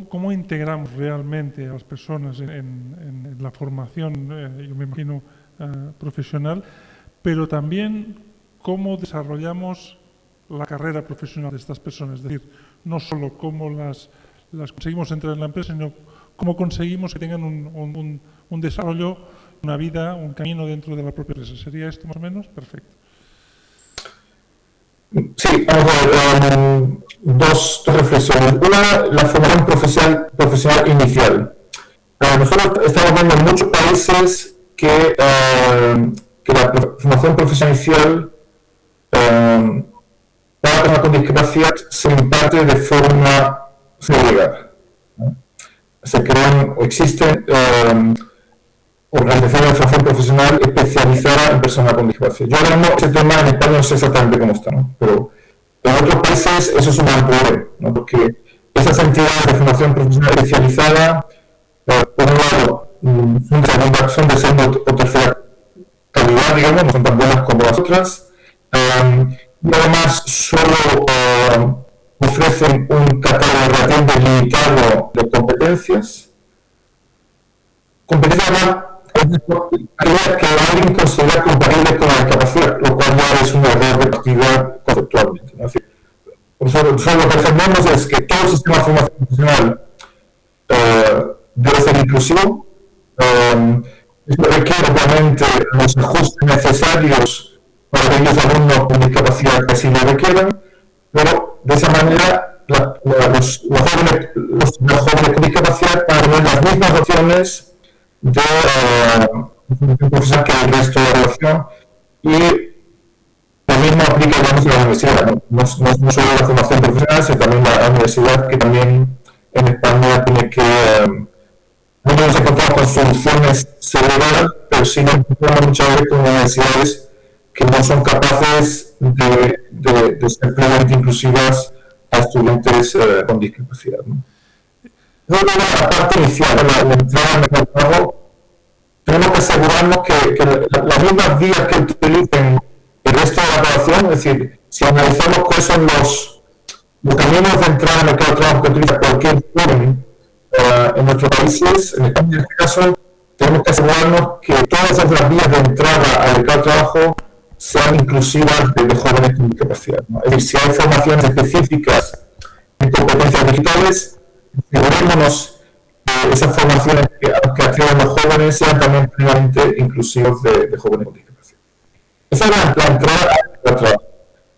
cómo integramos realmente a las personas en la formación, yo me imagino, profesional, pero también cómo desarrollamos la carrera profesional de estas personas. Es decir, no solo cómo las conseguimos entrar en la empresa, sino cómo conseguimos que tengan un desarrollo, una vida, un camino dentro de la propia empresa. ¿Sería esto más o menos? Perfecto. Sí, vamos a ver, dos reflexiones. Una, la formación profesional inicial. Nosotros estamos viendo en muchos países que la formación profesional inicial para personas con discapacidad se imparte de forma segregada. se crean o existen organizaciones de formación profesional especializada en personas con discapacidad. Yo ahora mismo ese tema en España no sé exactamente cómo está, ¿no? Pero en otros países eso es un gran problema, ¿no? Porque esas entidades de formación profesional especializada, por un lado, son de segunda o tercera calidad, digamos, no son tan buenas como las otras, y además solo ofrecen un catálogo relativamente limitado de competencias que alguien considera compatible con la discapacidad, lo cual ya es un error de partida conceptualmente, ¿no? Es decir, nosotros lo que defendemos es que todo el sistema de formación profesional debe ser inclusivo, requiere obviamente los ajustes necesarios para aquellos alumnos con discapacidad que así lo requieran, pero de esa manera los jóvenes con discapacidad van a tener las mismas opciones de formación profesional que el resto de la población, y lo mismo aplica, digamos, a la universidad, no solo la formación profesional, sino también la universidad, que también en España tiene que no nos encontramos con soluciones seguras, pero sí nos encontramos muchas veces con universidades que no son capaces de ser plenamente inclusivas a estudiantes con discapacidad, ¿no? Luego, la parte inicial, la entrada en el mercado de trabajo, tenemos que asegurarnos que las mismas vías que utilicen el resto de la población, es decir, si analizamos cuáles son los caminos de entrada en el mercado de trabajo que utiliza cualquier joven en nuestros países, en España en este caso, tenemos que asegurarnos que todas esas vías de entrada al mercado de trabajo sean inclusivas de jóvenes con discapacidad, ¿no? Es decir, si hay formaciones específicas en competencias digitales, asegurémonos que esas formaciones que acceden los jóvenes sean también plenamente inclusivas de jóvenes con discapacidad. Esa es la entrada al trabajo.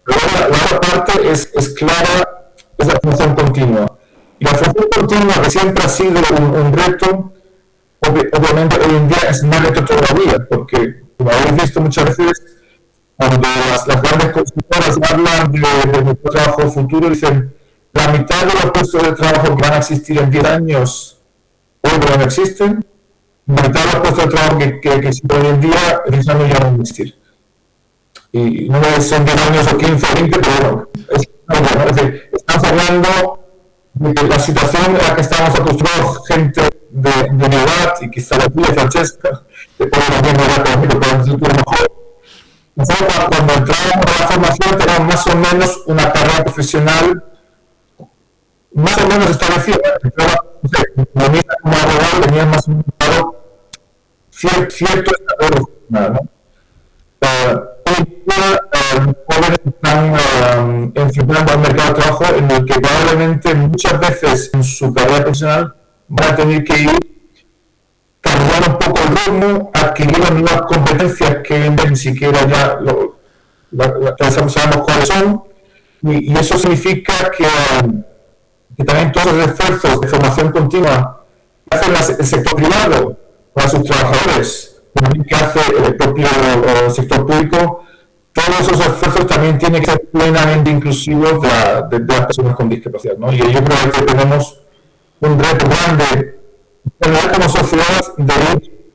Pero la otra parte es clara, es la formación continua. Y la formación continua, que siempre ha sido un reto, obviamente hoy en día es más reto todavía, porque como habéis visto muchas veces, cuando las grandes consultoras hablan de trabajo futuro, dicen la mitad de los puestos de trabajo que van a existir en 10 años hoy no existen, la mitad de los puestos de trabajo que existen hoy en día en 10 años ya no van a existir. Y no es en 10 años o 15 o 20, pero bueno, es decir, estamos hablando de la situación en la que estamos acostumbrados, gente de mi edad, y quizá la tuya, Francesca, que puede también hablar conmigo, pero es mejor. Nosotros, cuando entramos a la formación, tenemos más o menos una carrera profesional más o menos establecida. No sé, la mía como abogado tenía más o menos cierto estado profesional, ¿no? Hoy día los jóvenes están enfrentando al mercado de trabajo en el que probablemente muchas veces en su carrera profesional van a tener que ir cambiando un poco el ritmo, adquiriendo nuevas competencias que ni siquiera ya sabemos cuáles son, y eso significa que también todos los esfuerzos de formación continua que hace el sector privado para sus trabajadores, también que hace el propio sector público, todos esos esfuerzos también tienen que ser plenamente inclusivos de las personas con discapacidad, ¿no? Y yo creo que tenemos un reto grande como sociedad de ir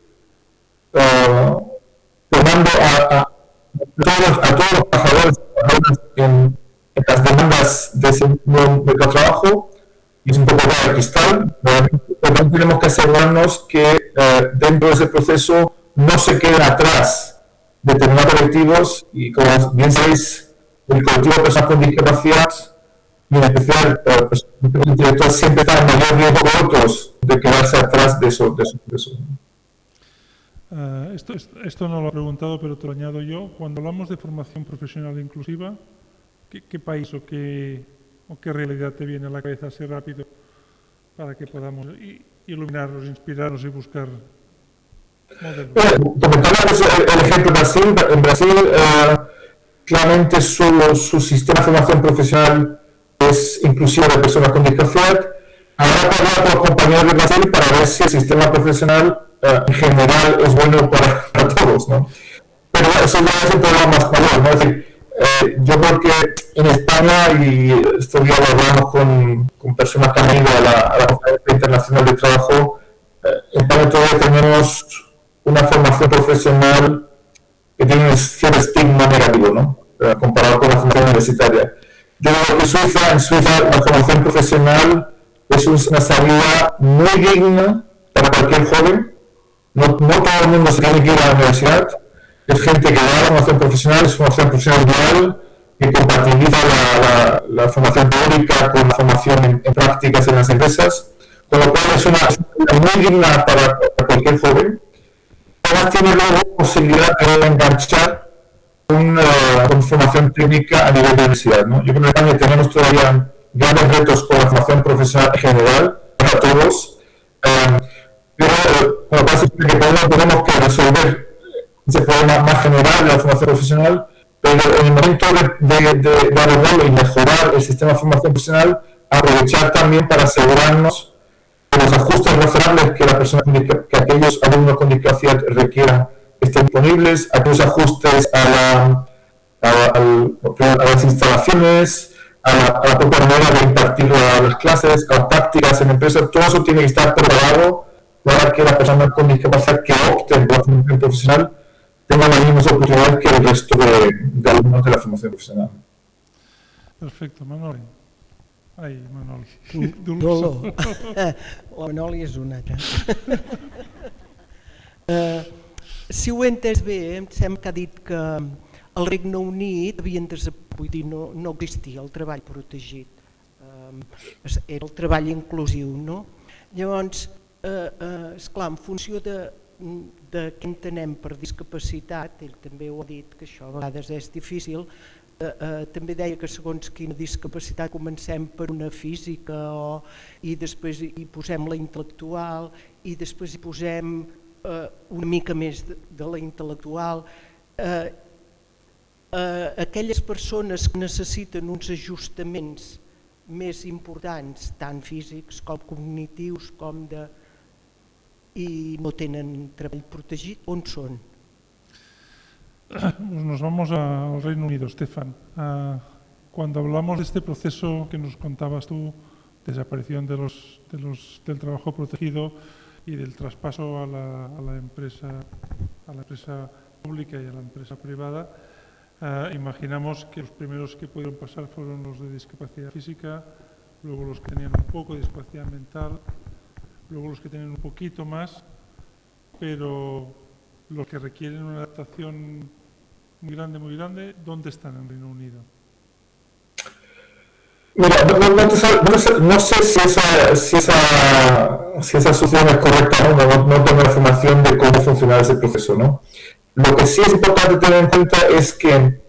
tomando a todos los trabajadores en las demandas de ese nuevo mercado de trabajo, y es un poco de cristal, pero también tenemos que asegurarnos que dentro de ese proceso no se queden atrás determinados colectivos, y como bien sabéis, el colectivo de personas con discapacidad, y en especial personas intelectuales, siempre están en mayor riesgo que otros de quedarse atrás de eso. Esto no lo he preguntado, pero te lo añado yo. Cuando hablamos de formación profesional inclusiva, ¿qué país o qué realidad te viene a la cabeza así rápido para que podamos iluminarnos, inspirarnos y buscar modelos? Comentábamos el ejemplo de Brasil. En Brasil, claramente su sistema de formación profesional es inclusivo de personas con discapacidad. Habrá que hablar con los compañeros de Brasil para ver si el sistema profesional en general es bueno para todos, ¿no? Pero eso ya es un problema más mayor, ¿no? Es decir, yo creo que en España, y estos días lo hablamos con personas que han ido a la Conferencia Internacional de Trabajo, en España todavía tenemos una formación profesional que tiene un cierto estigma negativo, ¿no? Comparado con la formación universitaria. Yo creo que en Suiza la formación profesional es una salida muy digna para cualquier joven. No todo el mundo se tiene que ir a la universidad. Es gente que da formación profesional, es formación profesional dual, que compatibiliza la formación teórica con la formación en prácticas en las empresas, con lo cual es una salida muy digna para cualquier joven. Además tiene luego posibilidad de enganchar con formación técnica a nivel de universidad, ¿no? Yo creo que en España tenemos todavía grandes retos con la formación profesional en general, para todos, pero con lo cual tenemos que resolver ese problema más general de la formación profesional, pero en el momento de abordarlo y mejorar el sistema de formación profesional, aprovechar también para asegurarnos que los ajustes razonables que aquellos alumnos con discapacidad requieran estén disponibles, aquellos ajustes a las instalaciones, a la propia manera de impartir las clases, a las prácticas en empresas, todo eso tiene que estar preparado para que las personas con discapacidad que opten por la formación profesional tengan las mismas oportunidades que el resto de alumnos de la formación profesional. Perfecte, Manoli. Ai, Manoli. Dolor. La Manoli és una altra. Si ho he entès bé, em sembla que ha dit que al Regne Unit no existia el treball protegit, era el treball inclusiu, no? Llavors, esclar, en funció de què entenem per discapacitat, ell també ho ha dit, que això a vegades és difícil, també deia que segons quina discapacitat comencem per una física i després hi posem la intel·lectual i després hi posem una mica més de la intel·lectual. Aquelles persones que necessiten uns ajustaments més importants, tant físics com cognitius i no tenen treball protegit, on són? Nos vamos al Reino Unido, Stefan. Cuando hablamos de este proceso que nos contabas tú, desaparición del trabajo protegido y del traspaso a la empresa pública y a la empresa privada, imaginamos que los primeros que pudieron pasar fueron los de discapacidad física, luego los que tenían un poco de discapacidad mental, luego los que tienen un poquito más, pero los que requieren una adaptación muy grande, ¿dónde están en Reino Unido? Mira, no sé si esa asociación es correcta, no tengo información de cómo funciona ese proceso, ¿no? Lo que sí es importante tener en cuenta es que en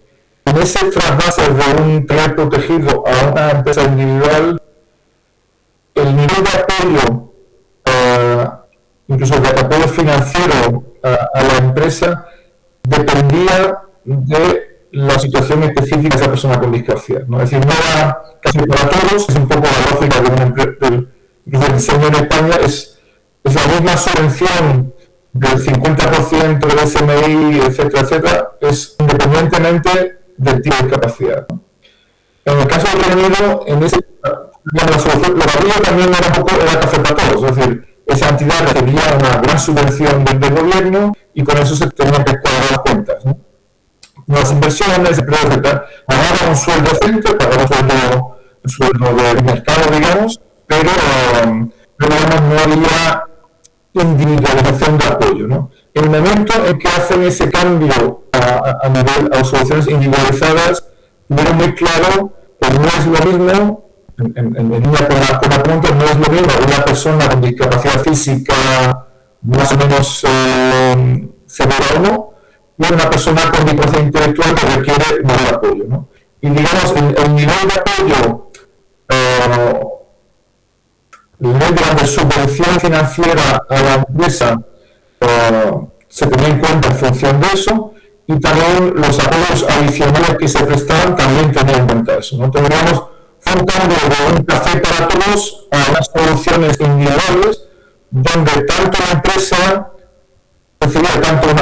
ese trasvase de un trabajo protegido a una empresa individual, el nivel de apoyo, incluso de apoyo financiero a la empresa, dependía de la situación específica de esa persona con discapacidad, ¿no? Es decir, no era casi para todos, es un poco la lógica del diseño en España, es la misma subvención del 50% del SMI, etcétera, es independientemente del tipo de discapacidad, ¿no? En el caso del Reino Unido, la solución, lo que había también era café para todos, es decir, esa entidad recibía una gran subvención del gobierno y con eso se tenían que cuadrar las cuentas, ¿no? Las inversiones, etcétera, pagaban un sueldo decente, pagaban un sueldo de mercado, digamos, pero digamos, no había individualización de apoyo, ¿no? En el momento en que hacen ese cambio a soluciones individualizadas, tuvieron muy claro que no es lo mismo, en línea con la pregunta, no es lo mismo una persona con discapacidad física más o menos severa o no, y una persona con discapacidad intelectual que requiere mayor apoyo, ¿no? Y digamos, el nivel de apoyo, el nivel de subvención financiera a la empresa se tenía en cuenta en función de eso, y también los apoyos adicionales que se prestaban también tenían en cuenta eso, ¿no? Tendríamos un cambio de un café para todos a unas soluciones individuales, donde tanto la empresa recibía tanto un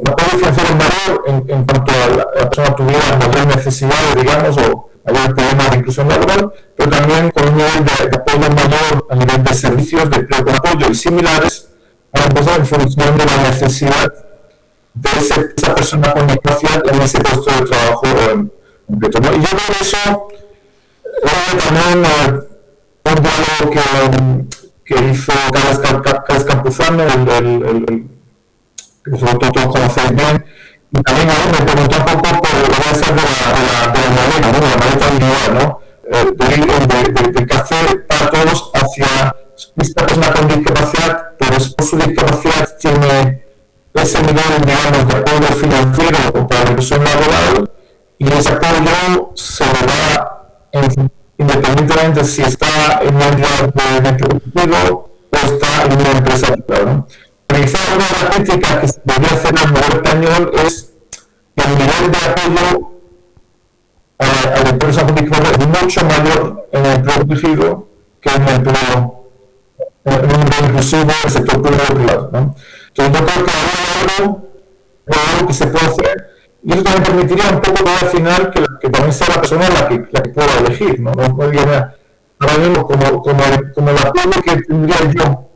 apoyo financiero mayor en cuanto a la persona tuviera mayores necesidades, digamos, o mayor problemas de inclusión laboral, pero pero también con un nivel de apoyo mayor a nivel de servicios, de empleo con apoyo y similares a la empresa en función de la necesidad de esa persona con discapacidad en ese puesto de trabajo concreto, ¿no? Y yo creo que eso también un diálogo que hizo Carles Campuzano, que vosotros todos conocéis bien, y también me preguntó un poco por esa de la maleta, ¿no? De la maleta individual, ¿no? De qué hacer para todos hacia esta persona con discapacidad, pero por su discapacidad tiene ese nivel, digamos, de apoyo financiero para la inclusión laboral, y ese apoyo se le da independientemente si está en una entidad de empleo público o está en una empresa privada, ¿no? Pero quizá una de las críticas que se debería hacer al modelo español es que el nivel de apoyo a la empresa pública es mucho mayor en el empleo protegido que en el empleo inclusivo del sector público y privado, ¿no? Entonces yo creo que hay algo que se puede hacer, y eso también permitiría un poco al final que también sea la persona la que pueda elegir, ¿no? No diga, ahora mismo como el apoyo que tendría yo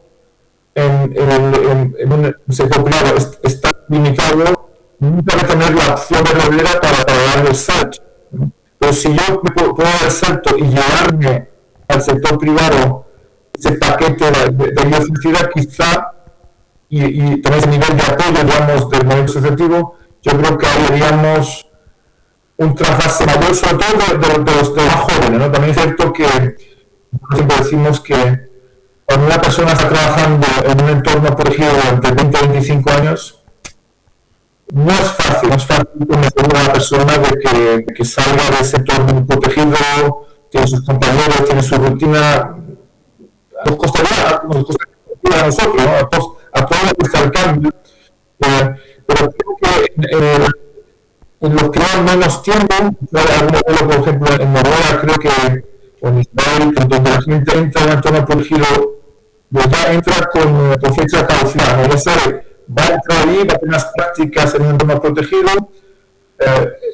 en un sector privado está limitado, nunca voy a tener la opción verdadera para dar el salto, ¿no? Pero si yo puedo dar el salto y llevarme al sector privado ese paquete de ayuda financiera, quizá, y también ese nivel de apoyo, digamos, del movimiento asociativo, yo creo que haríamos un trasvase mayor, sobre todo de los más jóvenes, ¿no? También es cierto que siempre decimos que cuando una persona está trabajando en un entorno protegido durante 20 o 25 años, no es fácil convencer a la persona de que salga de ese entorno protegido, tiene sus compañeros, tiene su rutina. Nos costaría a nosotros, ¿no? A todos les cuesta el cambio, pero creo que en los que llevan menos tiempo, por ejemplo en Noruega, creo que, o en Israel, donde la gente entra en un entorno protegido, ya entra con fecha de caducidad, ¿no? Ya sabe, va a entrar ahí, va a tener unas prácticas en un entorno protegido,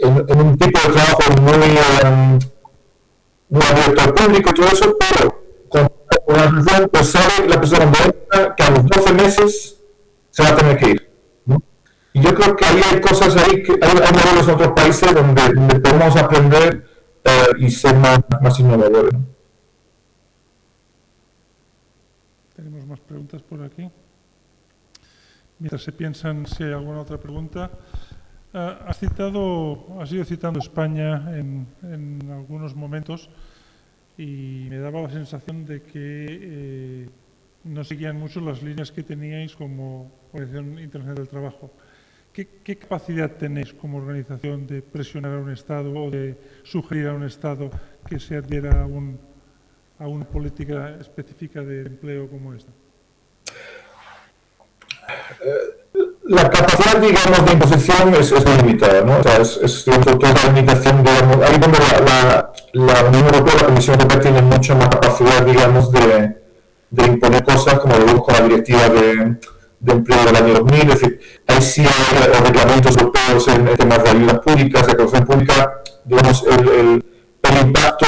en un tipo de trabajo muy abierto al público y todo eso, pero con la razón, pues sabe la persona cuando entra que a los 12 meses se va a tener que ir, ¿no? Y yo creo que ahí hay cosas ahí, que hay modelos en otros países donde podemos aprender y ser más innovadores, ¿no? Tenemos más preguntas por aquí. Mientras se piensan si hay alguna otra pregunta, has ido citando España en algunos momentos y me daba la sensación de que no seguían mucho las líneas que teníais como Organización Internacional del Trabajo. ¿Qué capacidad tenéis como organización de presionar a un Estado o de sugerir a un Estado que se adhiera a una política específica de empleo como esta? La capacidad, digamos, de imposición es muy limitada, ¿no? O sea, es toda la limitación, digamos, ahí donde la Unión Europea, la Comisión Europea tiene mucha más capacidad, digamos, de imponer cosas, como lo vimos con la directiva de empleo del año 2000, es decir, ahí sí hay reglamentos europeos en temas de ayudas públicas, de corrupción pública, digamos, el impacto,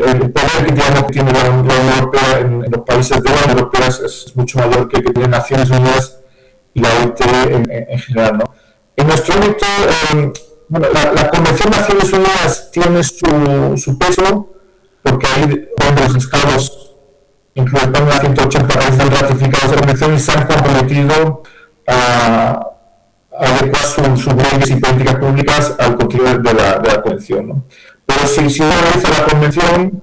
el poder que tiene la Unión Europea en los países de la Unión Europea es mucho mayor que el que tiene Naciones Unidas y la OIT en general, ¿no? En nuestro ámbito, la Convención de Naciones Unidas tiene su peso, porque hay los estados, incluyendo España, 180 países han ratificado esa convención y se han comprometido a adecuar sus leyes y políticas públicas al contenido de la convención, ¿no? Pero si uno analiza la convención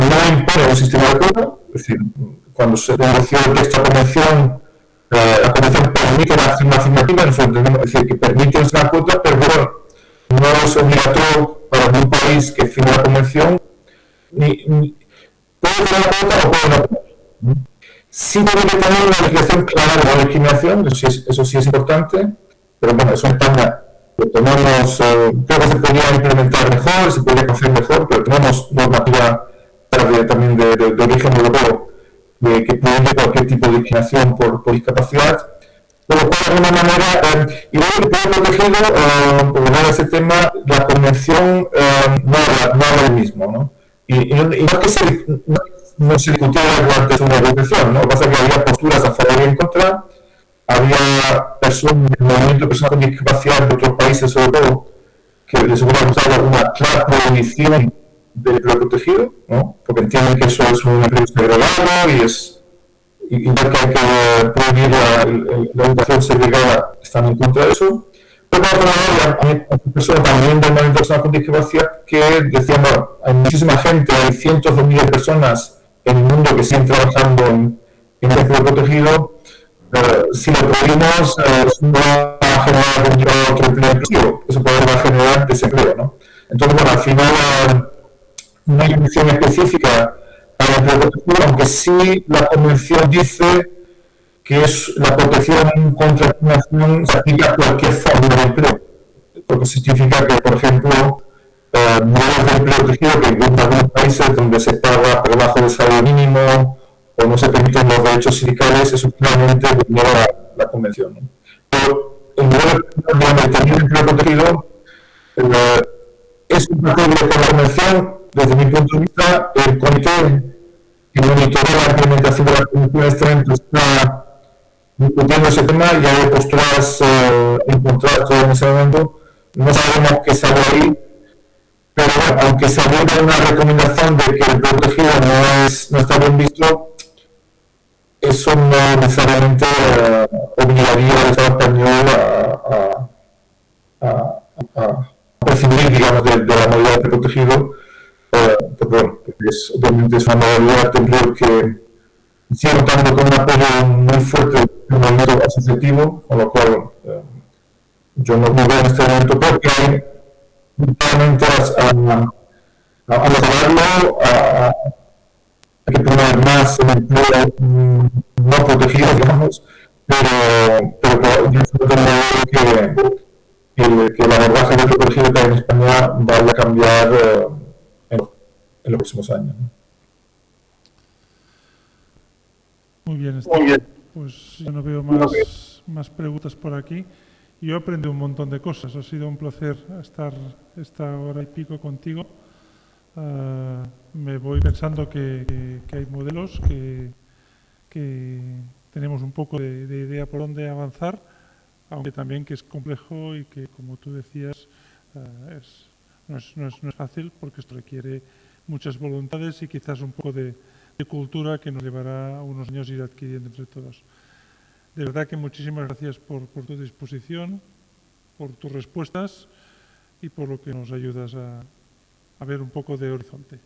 no impone un sistema de cuota, es decir, cuando se negoció el texto de la convención, la convención permite la acción afirmativa, es decir, que permite una cuota, pero bueno, no es obligatorio para un país que firme la convención, ni puede tener la cuota o puede no tener. Sí tiene que tener una legislación clara de la discriminación, eso sí es importante, pero bueno, eso en España lo tenemos, creo que se podría implementar mejor, se podría hacer mejor, pero tenemos normativa también de origen europeo que prohíbe cualquier tipo de discriminación por discapacidad. Por lo cual, de alguna manera, y luego el pueblo protegido, por hablar de ese tema, la convención no habla del mismo, ¿no? Y no es que no se discutiera durante su negociación, ¿no? Lo que pasa es que había posturas a favor y en contra, había personas, el movimiento de personas con discapacidad de otros países, sobre todo, que les hubiera gustado una clara prohibición del empleo protegido, ¿no? Porque entienden que eso es un empleo segregado y ya que hay que prohibir la educación segregada, están en contra de eso. Pero por otro lado, hay personas también del movimiento de personas con discapacidad que decían, bueno, hay muchísima gente, hay cientos de miles de personas en el mundo que siguen trabajando en el empleo protegido. Si lo prohibimos, no va a generar otro empleo inclusivo, eso puede generar desempleo, ¿no? Entonces, bueno, al final no hay mención específica para el empleo protegido, aunque sí la convención dice que es la protección contra discriminación se aplica a cualquier forma de empleo, porque significa que, por ejemplo, modelos de empleo protegido que en algunos países donde se paga por debajo del salario mínimo o no se permiten los derechos sindicales, eso claramente vulnera la convención, ¿no? Pero el modelo de empleo protegido es compatible con la convención. Desde mi punto de vista, el comité que monitorea la implementación de la convención excelente está discutiendo ese tema y hay posturas encontradas en ese momento. No sabemos qué sale ahí, pero bueno, aunque se abunda una recomendación de que el protegido no está bien visto, eso no necesariamente obligaría al Estado español a prescindir, digamos, de la modalidad de protegido, porque bueno, obviamente es una modalidad de empleo que sigue contando con un apoyo muy fuerte del movimiento asociativo, con lo cual yo no veo en este momento porque hay claramente a mejorarlo, hay que poner más en empleo no protegido, digamos, pero yo creo que el abordaje de protegido que hay en España vaya a cambiar en los próximos años, ¿no? Muy bien, Esteban. Pues yo no veo más preguntas por aquí. Yo he aprendido un montón de cosas. Ha sido un placer estar esta hora y pico contigo. Me voy pensando que hay modelos, que tenemos un poco de idea por dónde avanzar, aunque también que es complejo y que, como tú decías, no es fácil porque esto requiere muchas voluntades y quizás un poco de cultura que nos llevará unos años ir adquiriendo entre todos. De verdad que muchísimas gracias por tu disposición, por tus respuestas y por lo que nos ayudas a ver un poco de horizonte.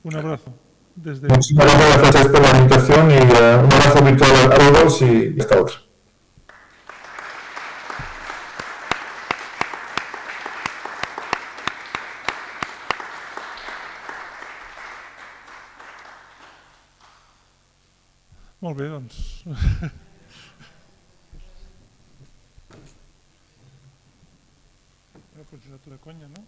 Un abrazo. Muchísimas gracias por la invitación y un abrazo virtual a todos y hasta otra. Molt bé, doncs. Una conya, no?